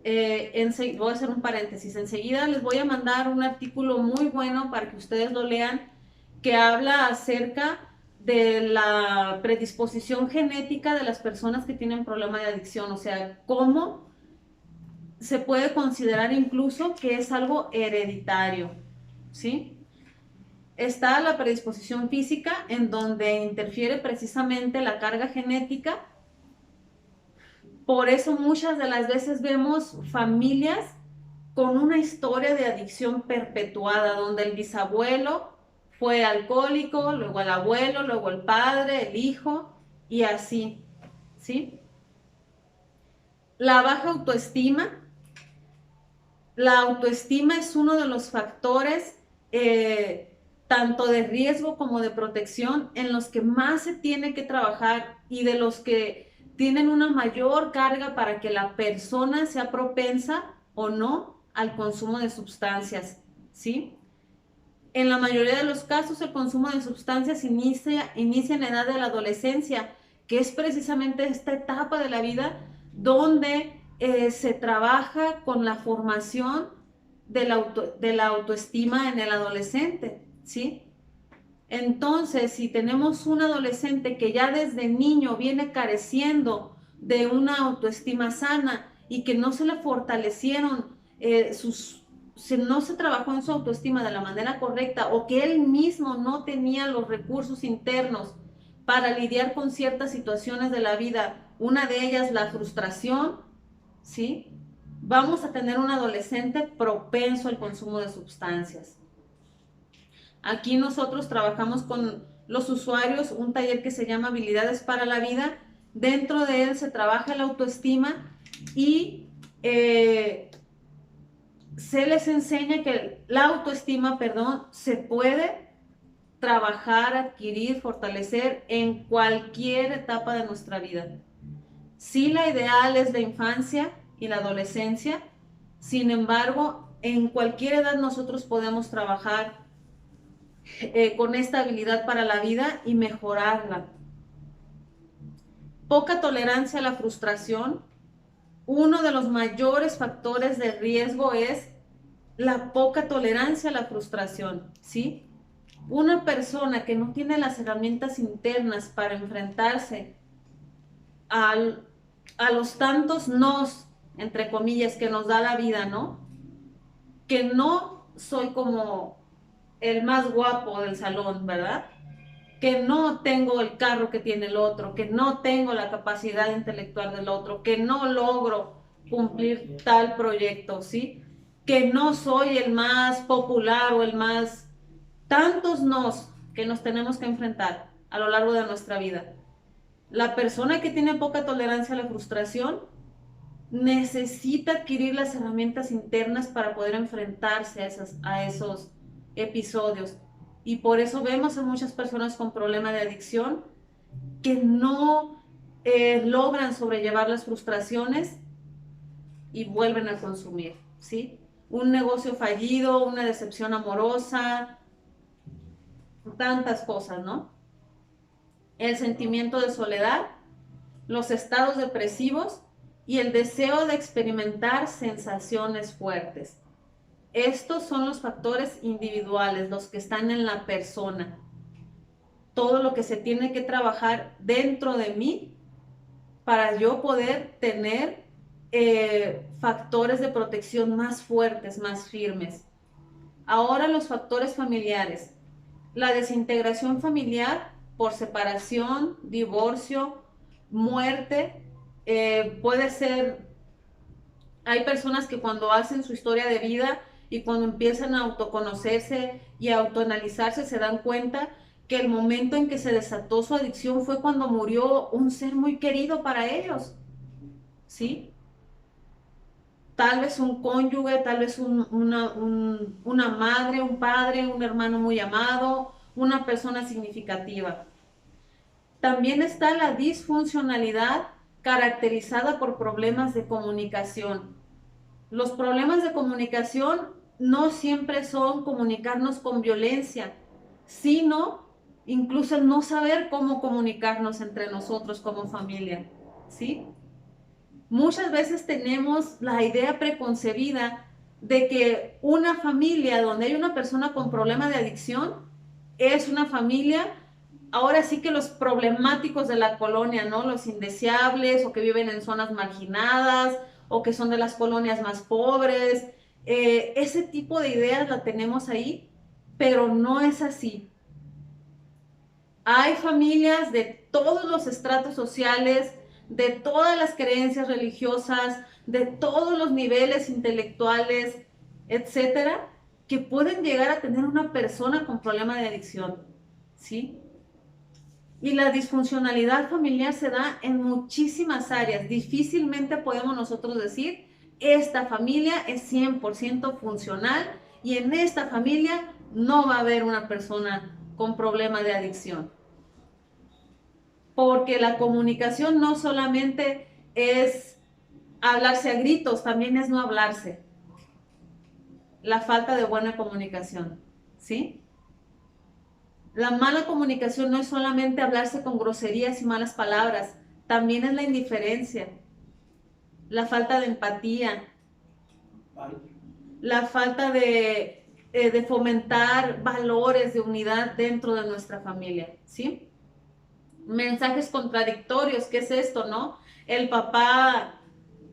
S1: Voy a hacer un paréntesis. Enseguida les voy a mandar un artículo muy bueno para que ustedes lo lean, que habla acerca de la predisposición genética de las personas que tienen problema de adicción, o sea, cómo se puede considerar incluso que es algo hereditario, ¿sí? Está la predisposición física, en donde interfiere precisamente la carga genética. Por eso muchas de las veces vemos familias con una historia de adicción perpetuada, donde el bisabuelo fue alcohólico, luego el abuelo, luego el padre, el hijo, y así, ¿sí? La baja autoestima. La autoestima es uno de los factores tanto de riesgo como de protección en los que más se tiene que trabajar y de los que tienen una mayor carga para que la persona sea propensa o no al consumo de sustancias, ¿sí? En la mayoría de los casos el consumo de sustancias inicia en la edad de la adolescencia, que es precisamente esta etapa de la vida donde se trabaja con la formación de la autoestima en el adolescente, ¿sí? Entonces, si tenemos un adolescente que ya desde niño viene careciendo de una autoestima sana y que no se le fortalecieron no se trabajó en su autoestima de la manera correcta o que él mismo no tenía los recursos internos para lidiar con ciertas situaciones de la vida, una de ellas la frustración, ¿sí? Vamos a tener un adolescente propenso al consumo de sustancias. Aquí nosotros trabajamos con los usuarios un taller que se llama Habilidades para la Vida. Dentro de él se trabaja la autoestima y se les enseña que la autoestima, se puede trabajar, adquirir, fortalecer en cualquier etapa de nuestra vida. Sí, la ideal es la infancia y la adolescencia. Sin embargo, en cualquier edad nosotros podemos trabajar con esta habilidad para la vida y mejorarla. Poca tolerancia a la frustración. Uno de los mayores factores de riesgo es la poca tolerancia a la frustración, ¿sí? Una persona que no tiene las herramientas internas para enfrentarse al, a los tantos nos, entre comillas, que nos da la vida, ¿no? Que no soy como el más guapo del salón, ¿verdad? Que no tengo el carro que tiene el otro, que no tengo la capacidad intelectual del otro, que no logro cumplir tal proyecto, ¿sí? Que no soy el más popular o el más... Tantos nos que nos tenemos que enfrentar a lo largo de nuestra vida. La persona que tiene poca tolerancia a la frustración necesita adquirir las herramientas internas para poder enfrentarse a esos episodios. Y por eso vemos a muchas personas con problema de adicción que no logran sobrellevar las frustraciones y vuelven a consumir, ¿sí? Un negocio fallido, una decepción amorosa, tantas cosas, ¿no? El sentimiento de soledad, los estados depresivos y el deseo de experimentar sensaciones fuertes. Estos son los factores individuales, los que están en la persona. Todo lo que se tiene que trabajar dentro de mí para yo poder tener factores de protección más fuertes, más firmes. Ahora los factores familiares. La desintegración familiar por separación, divorcio, muerte, puede ser, hay personas que cuando hacen su historia de vida y cuando empiezan a autoconocerse y a autoanalizarse se dan cuenta que el momento en que se desató su adicción fue cuando murió un ser muy querido para ellos, ¿sí? Tal vez un cónyuge, tal vez una madre, un padre, un hermano muy amado, una persona significativa. También está la disfuncionalidad caracterizada por problemas de comunicación. Los problemas de comunicación no siempre son comunicarnos con violencia, sino incluso el no saber cómo comunicarnos entre nosotros como familia, ¿sí? Muchas veces tenemos la idea preconcebida de que una familia donde hay una persona con problema de adicción es una familia, ahora sí que los problemáticos de la colonia, ¿no? Los indeseables o que viven en zonas marginadas o que son de las colonias más pobres. Ese tipo de ideas la tenemos ahí, pero no es así. Hay familias de todos los estratos sociales, de todas las creencias religiosas, de todos los niveles intelectuales, etcétera, que pueden llegar a tener una persona con problema de adicción, ¿sí? Y la disfuncionalidad familiar se da en muchísimas áreas. Difícilmente podemos nosotros decir, esta familia es 100% funcional y en esta familia no va a haber una persona con problema de adicción. Porque la comunicación no solamente es hablarse a gritos, también es no hablarse. La falta de buena comunicación, ¿sí? La mala comunicación no es solamente hablarse con groserías y malas palabras, también es la indiferencia, la falta de empatía, la falta de fomentar valores de unidad dentro de nuestra familia, ¿sí? Mensajes contradictorios, ¿qué es esto, no? El papá,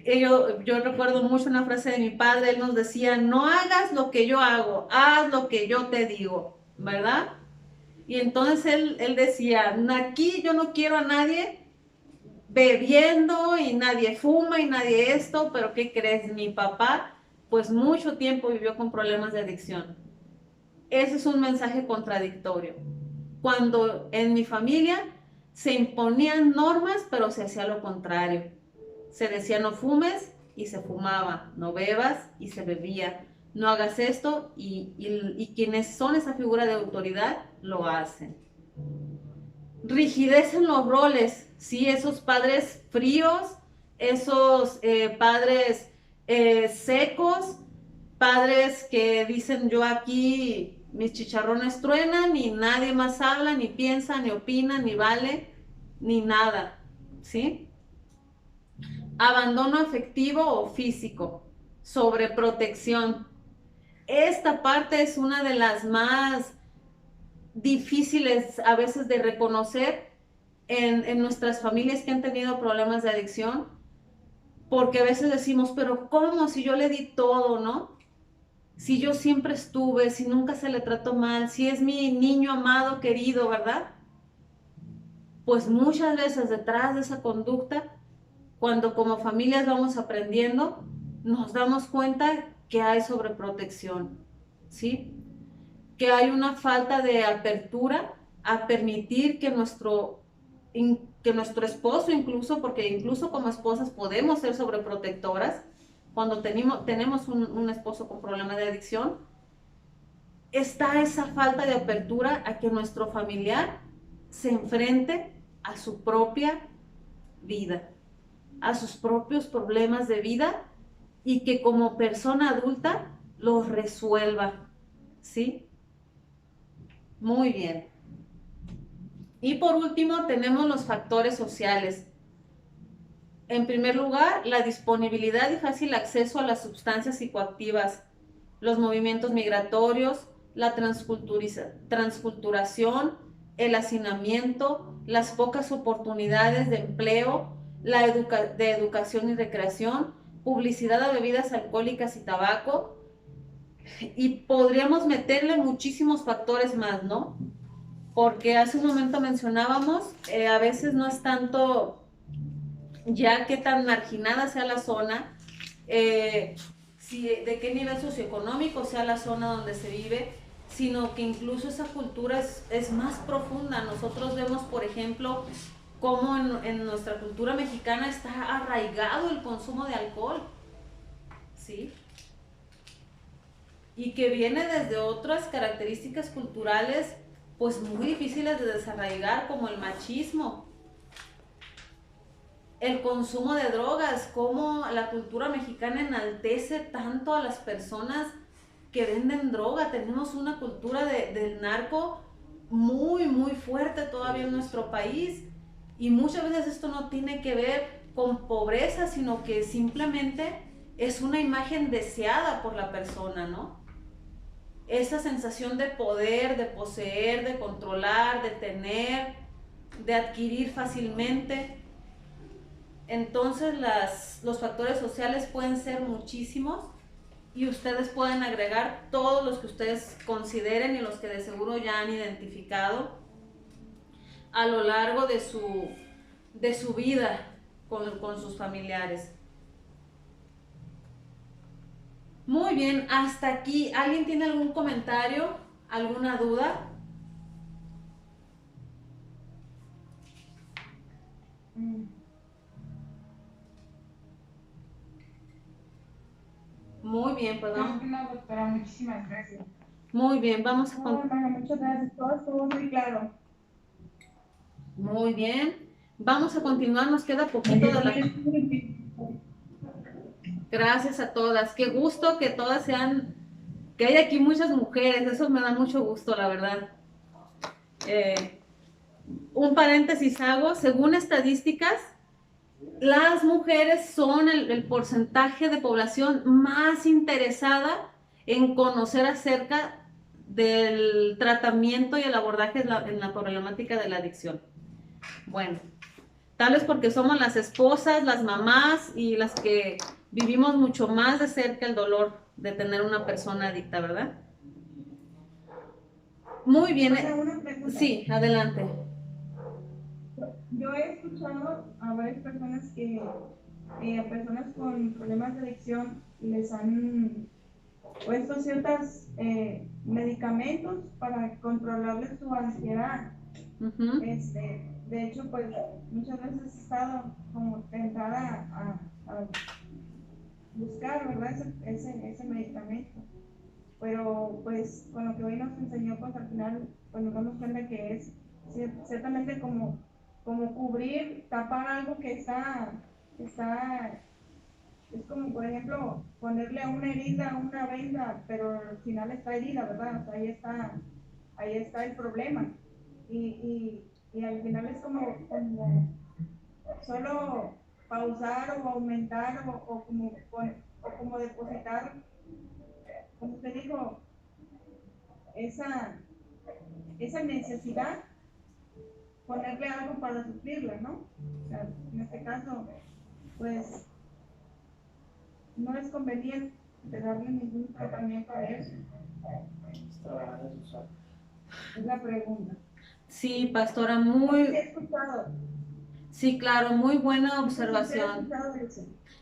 S1: yo recuerdo mucho una frase de mi padre, él nos decía, no hagas lo que yo hago, haz lo que yo te digo, ¿verdad? Y entonces él decía, aquí yo no quiero a nadie bebiendo y nadie fuma y nadie esto, pero ¿qué crees? Mi papá, pues mucho tiempo vivió con problemas de adicción. Ese es un mensaje contradictorio. Cuando en mi familia se imponían normas, pero se hacía lo contrario. Se decía no fumes y se fumaba, no bebas y se bebía, no hagas esto y quienes son esa figura de autoridad lo hacen. Rigidez en los roles, ¿sí? Esos padres fríos, esos padres secos, padres que dicen yo aquí mis chicharrones truenan y nadie más habla, ni piensa, ni opina, ni vale, ni nada, ¿sí? Abandono afectivo o físico, sobreprotección. esta parte es una de las más difíciles a veces de reconocer en nuestras familias que han tenido problemas de adicción, porque a veces decimos, pero ¿cómo? Si yo le di todo, ¿no? Si yo siempre estuve, si nunca se le trató mal, si es mi niño amado, querido, ¿verdad? Pues muchas veces detrás de esa conducta, cuando como familias vamos aprendiendo, nos damos cuenta que hay sobreprotección, ¿sí? Que hay una falta de apertura a permitir que nuestro esposo, incluso, porque incluso como esposas podemos ser sobreprotectoras, cuando tenemos un esposo con problemas de adicción, está esa falta de apertura a que nuestro familiar se enfrente a su propia vida, a sus propios problemas de vida y que como persona adulta los resuelva, ¿sí? Muy bien. Y por último tenemos los factores sociales. En primer lugar, la disponibilidad y fácil acceso a las sustancias psicoactivas, los movimientos migratorios, la transculturación, el hacinamiento, las pocas oportunidades de empleo, de educación y recreación, publicidad a bebidas alcohólicas y tabaco, y podríamos meterle muchísimos factores más, ¿no? Porque hace un momento mencionábamos, a veces no es tanto ya qué tan marginada sea la zona, de qué nivel socioeconómico sea la zona donde se vive, sino que incluso esa cultura es más profunda. Nosotros vemos, por ejemplo, cómo en nuestra cultura mexicana está arraigado el consumo de alcohol, ¿sí? Y que viene desde otras características culturales pues muy difíciles de desarraigar, como el machismo, el consumo de drogas, cómo la cultura mexicana enaltece tanto a las personas que venden droga. Tenemos una cultura del narco muy, muy fuerte todavía en nuestro país, y muchas veces esto no tiene que ver con pobreza, sino que simplemente es una imagen deseada por la persona, ¿no? Esa sensación de poder, de poseer, de controlar, de tener, de adquirir fácilmente. Entonces los factores sociales pueden ser muchísimos, y ustedes pueden agregar todos los que ustedes consideren y los que de seguro ya han identificado a lo largo de su vida con sus familiares. Muy bien, hasta aquí. ¿Alguien tiene algún comentario? ¿Alguna duda? Muy bien, pues vamos.
S3: No, doctora, muchísimas gracias.
S1: Muy bien, vamos a
S2: muchas gracias. Todo estuvo muy claro.
S1: Muy bien. Vamos a continuar, nos queda poquito de la... Gracias a todas. Qué gusto que todas sean, que hay aquí muchas mujeres, eso me da mucho gusto, la verdad. Un paréntesis hago, según estadísticas, las mujeres son el porcentaje de población más interesada en conocer acerca del tratamiento y el abordaje en la problemática de la adicción. Bueno, tal vez porque somos las esposas, las mamás y las que vivimos mucho más de cerca el dolor de tener una persona adicta, ¿verdad? Muy bien. Sí, adelante.
S2: Yo he escuchado a varias personas que a personas con problemas de adicción les han puesto ciertos medicamentos para controlarles su ansiedad. De hecho, pues muchas veces he estado como tentada a buscar, ¿verdad? Ese medicamento. Pero pues con lo que hoy nos enseñó, pues al final pues nos damos cuenta que es ciertamente como cubrir, tapar algo que está, es como por ejemplo ponerle a una herida una venda, pero al final está herida, ¿verdad? O sea, ahí está el problema. Y al final es como solo pausar o aumentar o como depositar como usted dijo, esa necesidad, ponerle algo para suplirla, ¿no? O sea, en este caso, pues no es conveniente darle ningún tratamiento a eso. Es la pregunta.
S1: Sí, pastora, sí, claro, muy buena observación.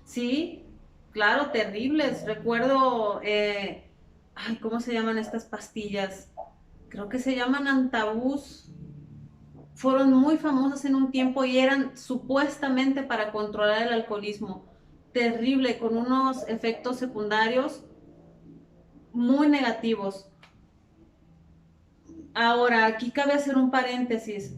S1: Sí, claro, terribles. Recuerdo, ay, ¿cómo se llaman estas pastillas? Creo que se llaman Antabús. Fueron muy famosas en un tiempo y eran supuestamente para controlar el alcoholismo. Terrible, con unos efectos secundarios muy negativos. Ahora, aquí cabe hacer un paréntesis.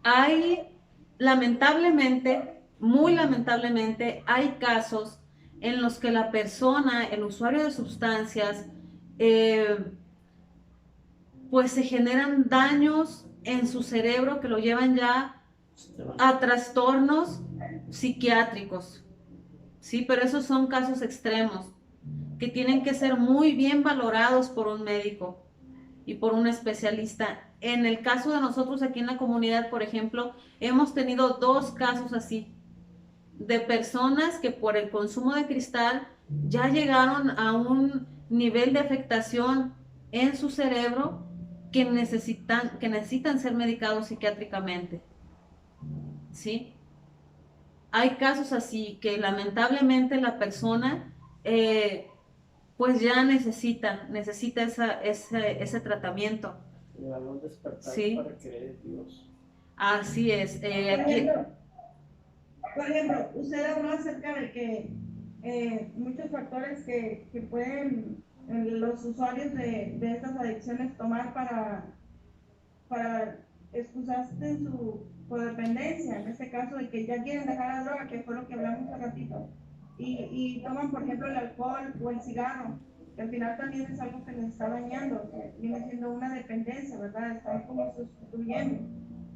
S1: Hay, lamentablemente, muy lamentablemente, hay casos en los que la persona, el usuario de sustancias, pues se generan daños en su cerebro que lo llevan ya a trastornos psiquiátricos. Sí, pero esos son casos extremos que tienen que ser muy bien valorados por un médico y por un especialista. En el caso de nosotros aquí en la comunidad, por ejemplo, hemos tenido 2 casos así, de personas que por el consumo de cristal ya llegaron a un nivel de afectación en su cerebro que necesitan ser medicados psiquiátricamente. ¿Sí? Hay casos así que lamentablemente la persona pues ya necesita ese tratamiento. Sí. Para creer en Dios. Así es.
S2: Por ejemplo, usted habló acerca de que muchos factores que pueden los usuarios de estas adicciones tomar para excusarse de su codependencia, en este caso de que ya quieren dejar la droga, que fue lo que hablamos hace ratito, y toman, por ejemplo, el alcohol o el cigarro, que al final también es algo que les está dañando, que viene siendo una dependencia, ¿verdad? Están como sustituyendo.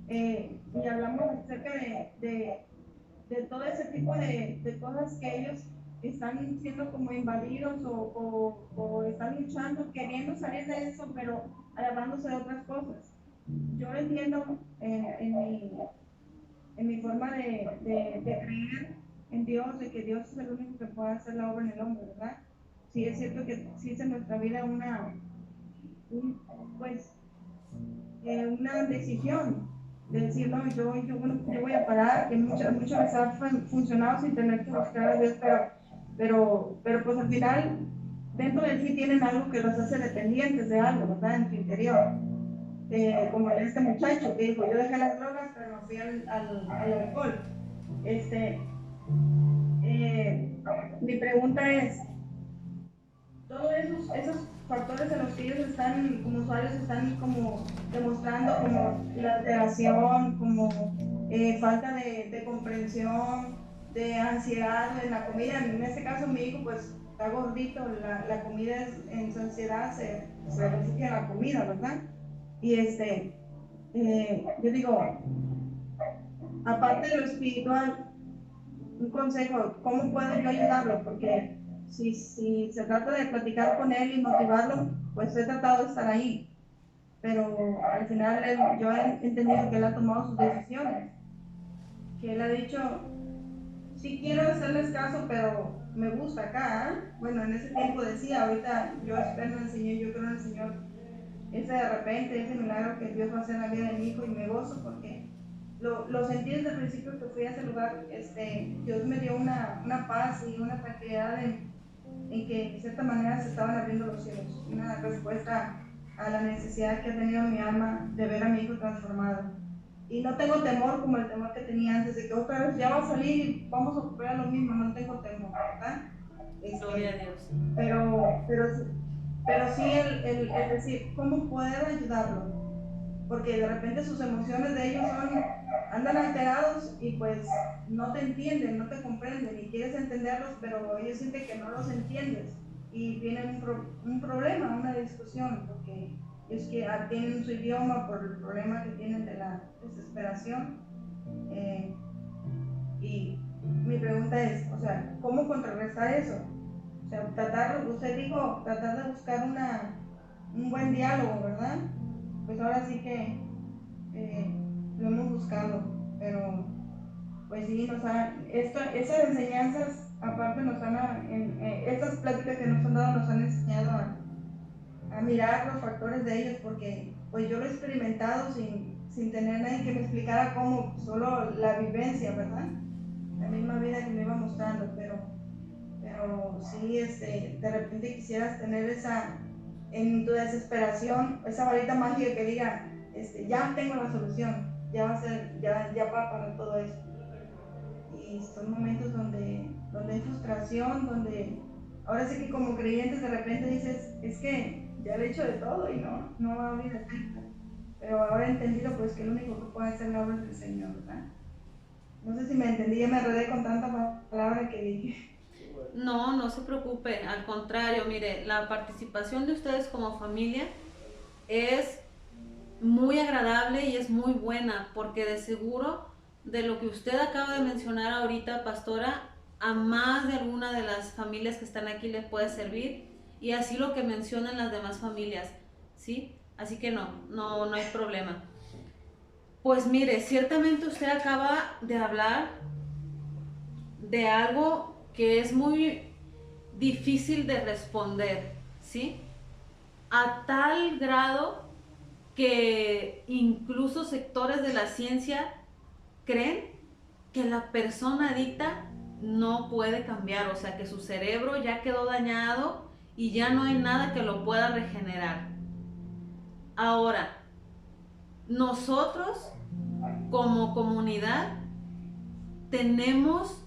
S2: Y hablamos acerca de todo ese tipo de cosas que ellos están siendo como invadidos o están luchando, queriendo salir de eso, pero agarrándose de otras cosas. Yo entiendo en mi forma de creer en Dios, de que Dios es el único que puede hacer la obra en el hombre, ¿verdad? Sí es cierto que existe en nuestra vida pues, una decisión de decir, no, yo voy a parar, que muchas veces ha funcionado sin tener que buscar a Dios, pero pues al final dentro de sí tienen algo que los hace dependientes de algo, ¿verdad? En su interior. Como este muchacho que dijo, yo dejé las drogas, pero me fui al alcohol. Mi pregunta es, todos esos factores en los que ellos están, como usuarios, están como demostrando como la alteración, como falta de comprensión, de ansiedad en la comida. En este caso mi hijo pues está gordito, la comida en su ansiedad se refugia en la comida, ¿verdad? Y yo digo, aparte de lo espiritual, un consejo, ¿cómo puedo yo ayudarlo? Porque si se trata de platicar con él y motivarlo, pues he tratado de estar ahí. Pero al final yo he entendido que él ha tomado sus decisiones. Que él ha dicho, sí quiero hacerles caso, pero me gusta acá. ¿Eh? Bueno, en ese tiempo decía, ahorita yo espero en el Señor, yo creo en el Señor. Ese de repente, ese milagro que Dios va a hacer en la vida de mi hijo y me gozo porque lo sentí desde el principio que fui a ese lugar. Dios me dio una paz y una tranquilidad en que de cierta manera se estaban abriendo los cielos, una respuesta a la necesidad que ha tenido mi alma de ver a mi hijo transformado. Y no tengo temor como el temor que tenía antes, de que otra vez ya va a salir y vamos a ocupar lo mismo, no tengo temor, ¿verdad?
S1: Gloria a Dios.
S2: Pero sí el decir, ¿cómo poder ayudarlo? Porque de repente sus emociones de ellos andan alterados y pues no te entienden, no te comprenden y quieres entenderlos, pero ellos sienten que no los entiendes y viene un problema, una discusión, porque ellos que tienen su idioma por el problema que tienen de la desesperación. Y mi pregunta es, o sea, ¿cómo contrarrestar eso? O sea, usted dijo, tratar de buscar un buen diálogo, ¿verdad? Pues ahora sí que lo hemos buscado, pero pues sí, esas enseñanzas, aparte estas pláticas que nos han dado nos han enseñado a mirar los factores de ellos, porque pues yo lo he experimentado sin tener nadie que me explicara cómo, solo la vivencia, ¿verdad? La misma vida que me iba mostrando, pero sí, de repente quisieras tener en tu desesperación, esa varita mágica que diga, ya tengo la solución, ya va a ser, ya va para todo esto. Y son momentos donde hay frustración, donde ahora sí que como creyentes de repente dices, es que ya le he hecho de todo y no va a haber efecto. Pero ahora he entendido pues que lo único que puede hacer la obra es del Señor, ¿verdad? No sé si me entendí, ya me enredé con tanta palabra que dije.
S1: No, no se preocupe, al contrario, mire, la participación de ustedes como familia es muy agradable y es muy buena, porque de seguro de lo que usted acaba de mencionar ahorita, pastora, a más de alguna de las familias que están aquí les puede servir, y así lo que mencionan las demás familias, ¿sí? Así que no hay problema. Pues mire, ciertamente usted acaba de hablar de algo que es muy difícil de responder, ¿sí? A tal grado que incluso sectores de la ciencia creen que la persona adicta no puede cambiar, o sea que su cerebro ya quedó dañado y ya no hay nada que lo pueda regenerar. Ahora, nosotros como comunidad tenemos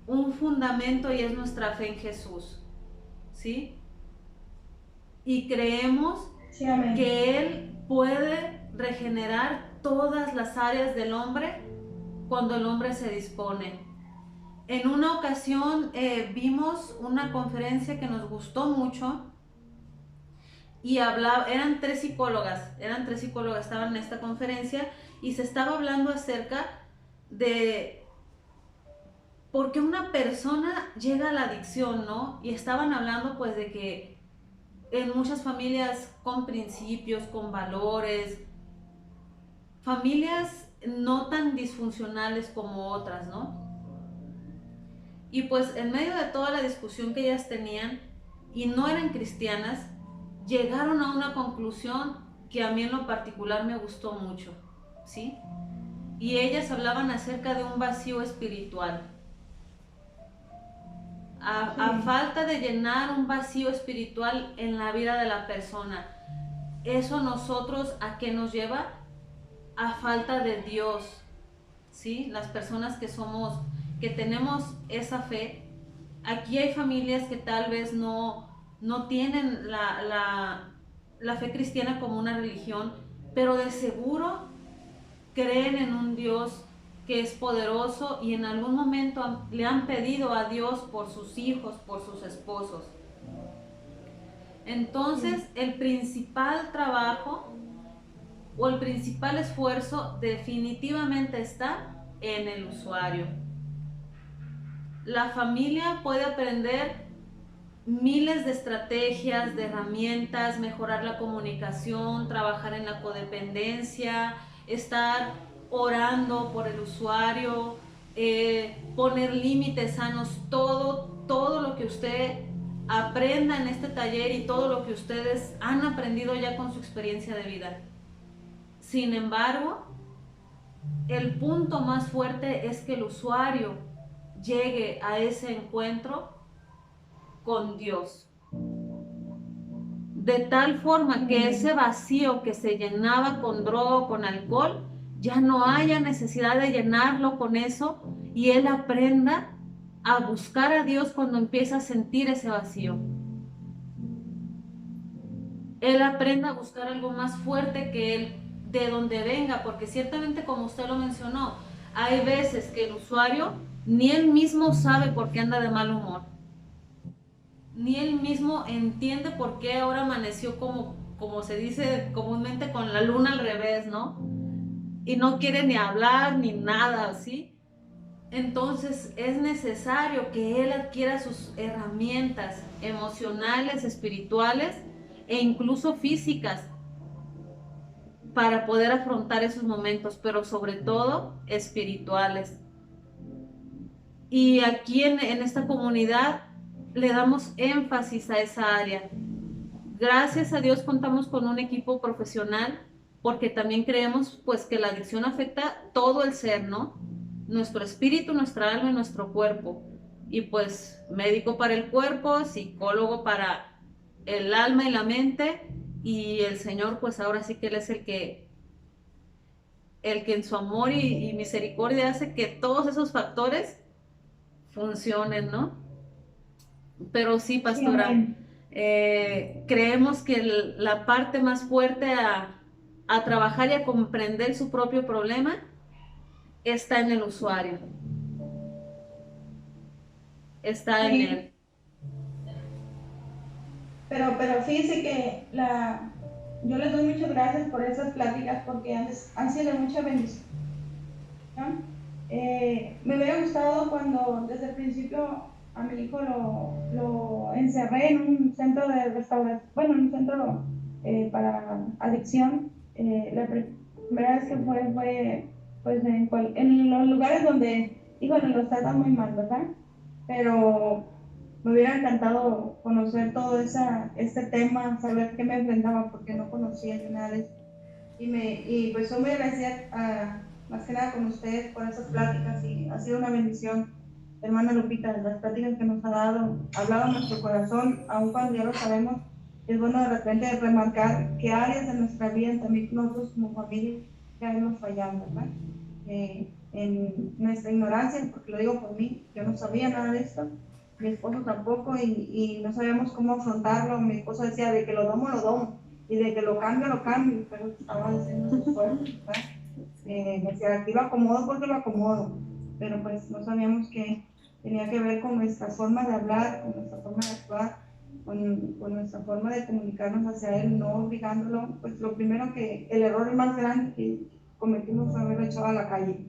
S1: un fundamento y es nuestra fe en Jesús, ¿sí? Y creemos que Él puede regenerar todas las áreas del hombre cuando el hombre se dispone. En una ocasión vimos una conferencia que nos gustó mucho y eran tres psicólogas, estaban en esta conferencia y se estaba hablando acerca de por qué una persona llega a la adicción, ¿no? Y estaban hablando pues de que en muchas familias con principios, con valores, familias no tan disfuncionales como otras, ¿no? Y pues en medio de toda la discusión que ellas tenían y no eran cristianas, llegaron a una conclusión que a mí en lo particular me gustó mucho, ¿sí? Y ellas hablaban acerca de un vacío espiritual. A falta de llenar un vacío espiritual en la vida de la persona. Eso nosotros, ¿a qué nos lleva? A falta de Dios, ¿sí? Las personas que tenemos esa fe. Aquí hay familias que tal vez no tienen la fe cristiana como una religión, pero de seguro creen en un Dios que es poderoso y en algún momento le han pedido a Dios por sus hijos, por sus esposos. Entonces, el principal trabajo o el principal esfuerzo definitivamente está en el usuario. La familia puede aprender miles de estrategias, de herramientas, mejorar la comunicación, trabajar en la codependencia, estar orando por el usuario, poner límites sanos, todo lo que usted aprenda en este taller y todo lo que ustedes han aprendido ya con su experiencia de vida. Sin embargo, el punto más fuerte es que el usuario llegue a ese encuentro con Dios. De tal forma que ese vacío que se llenaba con droga o con alcohol, ya no haya necesidad de llenarlo con eso y él aprenda a buscar a Dios cuando empieza a sentir ese vacío. Él aprenda a buscar algo más fuerte que él, de donde venga, porque ciertamente, como usted lo mencionó, hay veces que el usuario ni él mismo sabe por qué anda de mal humor, ni él mismo entiende por qué ahora amaneció como se dice comúnmente, con la luna al revés, ¿no? Y no quiere ni hablar ni nada, ¿sí? Entonces es necesario que él adquiera sus herramientas emocionales, espirituales e incluso físicas para poder afrontar esos momentos, pero sobre todo espirituales. Y aquí en esta comunidad le damos énfasis a esa área. Gracias a Dios contamos con un equipo profesional porque también creemos pues que la adicción afecta todo el ser, ¿no? Nuestro espíritu, nuestra alma y nuestro cuerpo. Y pues médico para el cuerpo, psicólogo para el alma y la mente, y el Señor pues ahora sí que Él es el que en su amor y misericordia hace que todos esos factores funcionen, ¿no? Pero sí, pastora, creemos que la parte más fuerte a trabajar y a comprender su propio problema está en el usuario, está en él.
S2: Pero fíjese que yo les doy muchas gracias por esas pláticas porque han sido de mucha bendición. Me hubiera gustado cuando desde el principio a mi hijo lo encerré en un centro de restauración, bueno, en un centro para adicción. La primera vez que fue pues en los lugares donde, híjole, los tratan muy mal, ¿verdad? Pero me hubiera encantado conocer todo este tema, saber qué me enfrentaba, porque no conocía yo nada de eso. Y pues soy muy agradecida más que nada con ustedes por esas pláticas, y ha sido una bendición, hermana Lupita, las pláticas que nos ha dado, hablado a nuestro corazón, aun cuando ya lo sabemos. Es bueno de repente remarcar qué áreas de nuestra vida también nosotros como familia ya hemos fallado, ¿verdad? En nuestra ignorancia, porque lo digo por mí, yo no sabía nada de esto, mi esposo tampoco, y no sabíamos cómo afrontarlo. Mi esposo decía, de que lo domo, y de que lo cambio, pero estaba haciendo su esfuerzo, ¿verdad? Decía, aquí lo acomodo porque lo acomodo, pero pues no sabíamos que tenía que ver con nuestra forma de hablar, con nuestra forma de actuar, con nuestra forma de comunicarnos hacia él, no obligándolo. Pues lo primero el error más grande que cometimos fue haberlo echado a la calle.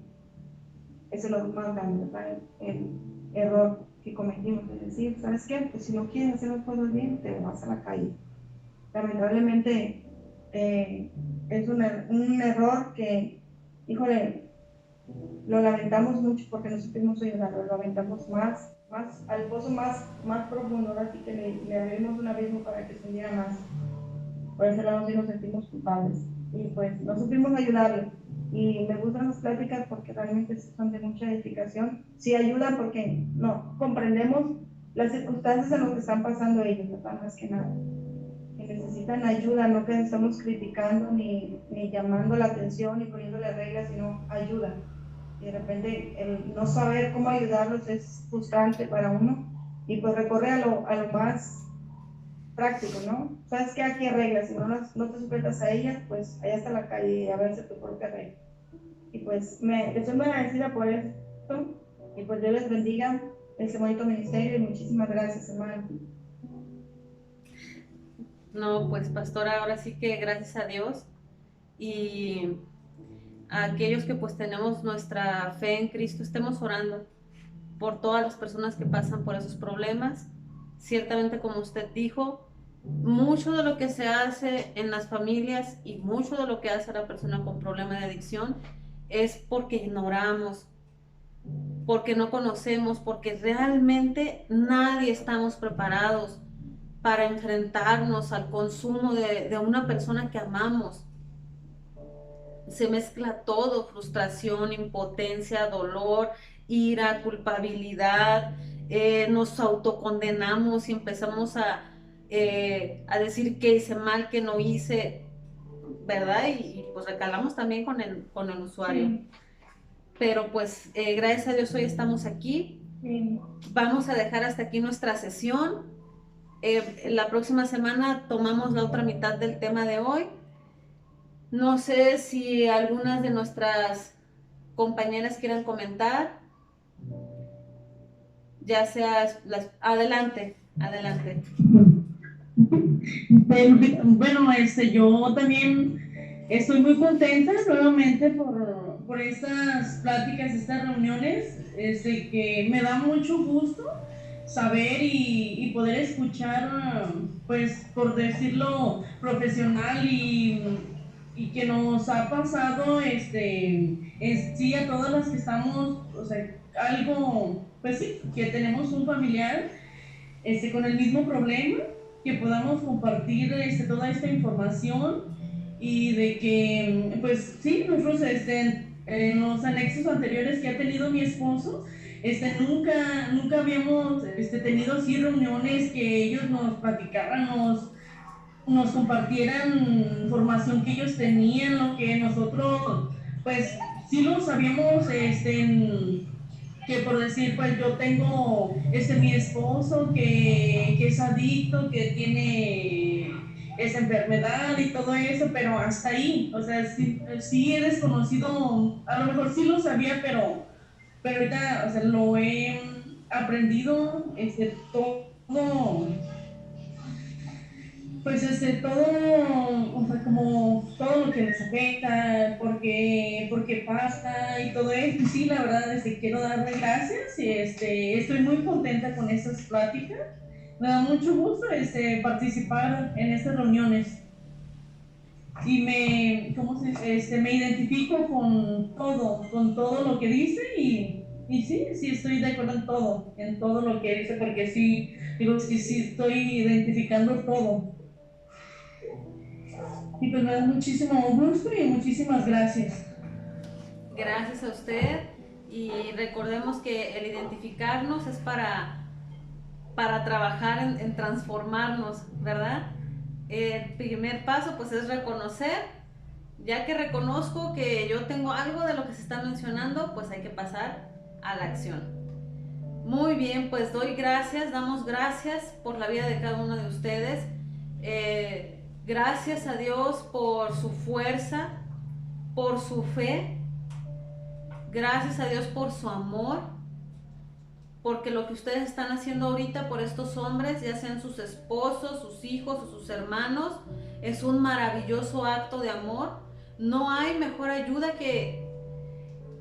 S2: Es el error más grande, ¿verdad? El error que cometimos, es decir, ¿sabes qué? Pues si no quieres hacer las cosas bien, te vas a la calle. Lamentablemente es un error que, híjole, lo lamentamos mucho porque no supimos ayudarlo, lo lamentamos más al pozo más profundo, ahora sí que le abrimos un abismo para que se hundiera más. Por ese lado sí nos sentimos culpables y pues no supimos ayudarle. Y me gustan las pláticas porque realmente son de mucha edificación. Sí ayudan porque no comprendemos las circunstancias en las que están pasando ellos, ¿verdad? Más que nada. Que necesitan ayuda, no que estamos criticando ni llamando la atención ni poniéndole reglas, sino ayuda. Y de repente el no saber cómo ayudarlos es frustrante para uno, y pues recorre a lo más práctico, ¿no? Sabes que aquí hay reglas, si no te sujetas a ellas, pues allá está la calle y a veces tu propia regla. Y pues estoy muy agradecida por esto, y pues Dios les bendiga este bonito ministerio, y muchísimas gracias, hermano.
S1: No, pues pastora, ahora sí que gracias a Dios y a aquellos que pues tenemos nuestra fe en Cristo, estemos orando por todas las personas que pasan por esos problemas. Ciertamente, como usted dijo, mucho de lo que se hace en las familias y mucho de lo que hace la persona con problema de adicción es porque ignoramos, porque no conocemos, porque realmente nadie estamos preparados para enfrentarnos al consumo de una persona que amamos. Se mezcla todo: frustración, impotencia, dolor, ira, culpabilidad. Nos autocondenamos y empezamos a decir que hice mal, que no hice, ¿verdad? Y pues recalamos también con el usuario. Sí. Pero pues gracias a Dios hoy estamos aquí. Sí. Vamos a dejar hasta aquí nuestra sesión. La próxima semana tomamos la otra mitad del tema de hoy. No sé si algunas de nuestras compañeras quieran comentar. Ya sea adelante.
S4: Bueno, yo también estoy muy contenta nuevamente por estas pláticas, estas reuniones, que me da mucho gusto saber y poder escuchar, pues por decirlo, profesional y que nos ha pasado sí a todas las que estamos, o sea, algo, pues sí, que tenemos un familiar con el mismo problema, que podamos compartir toda esta información y de que, pues sí, nosotros en los anexos anteriores que ha tenido mi esposo, nunca habíamos tenido así reuniones que ellos nos platicaran, nos compartieran información que ellos tenían, lo que nosotros, pues sí lo sabíamos, que por decir, pues yo tengo mi esposo que es adicto, que tiene esa enfermedad y todo eso, pero hasta ahí, o sea, sí he desconocido, a lo mejor sí lo sabía, pero ahorita, o sea, lo he aprendido, todo, pues todo, o sea, como todo lo que les afecta, por qué pasa y todo eso. Y sí, la verdad, quiero darle gracias y estoy muy contenta con estas pláticas. Me da mucho gusto participar en estas reuniones y me identifico con todo lo que dice y sí estoy de acuerdo en todo lo que dice, porque sí, digo, sí estoy identificando todo. Y pues me da muchísimo gusto y muchísimas gracias.
S1: Gracias a usted, y recordemos que el identificarnos es para trabajar en transformarnos, ¿verdad? El primer paso pues es reconocer. Ya que reconozco que yo tengo algo de lo que se está mencionando, pues hay que pasar a la acción. Muy bien, pues damos gracias por la vida de cada uno de ustedes. Gracias a Dios por su fuerza, por su fe. Gracias a Dios por su amor, porque lo que ustedes están haciendo ahorita por estos hombres, ya sean sus esposos, sus hijos o sus hermanos, es un maravilloso acto de amor. No hay mejor ayuda que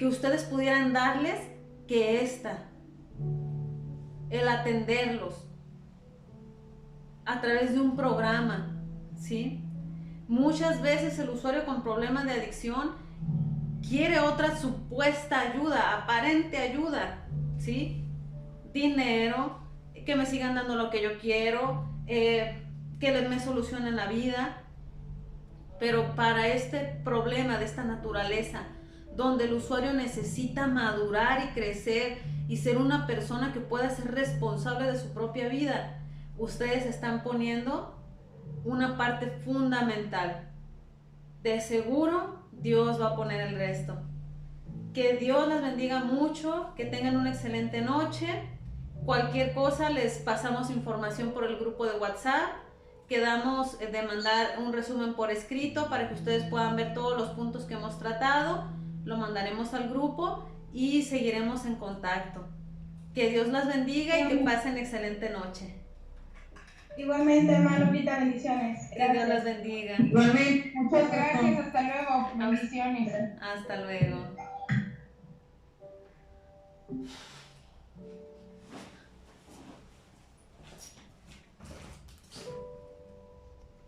S1: ustedes pudieran darles que esta, el atenderlos a través de un programa, ¿sí? Muchas veces el usuario con problemas de adicción quiere otra supuesta ayuda, aparente ayuda, ¿sí? Dinero, que me sigan dando lo que yo quiero, que me solucionen la vida. Pero para este problema de esta naturaleza, donde el usuario necesita madurar y crecer y ser una persona que pueda ser responsable de su propia vida, ustedes están poniendo una parte fundamental. De seguro Dios va a poner el resto. Que Dios las bendiga mucho, que tengan una excelente noche. Cualquier cosa les pasamos información por el grupo de WhatsApp. Quedamos de mandar un resumen por escrito para que ustedes puedan ver todos los puntos que hemos tratado. Lo mandaremos al grupo y seguiremos en contacto. Que Dios las bendiga y que pasen excelente noche.
S2: Igualmente, hermano Lupita, bendiciones.
S1: Que Dios las bendiga.
S4: Igualmente,
S3: Muchas gracias, hasta luego, bendiciones.
S1: Hasta luego.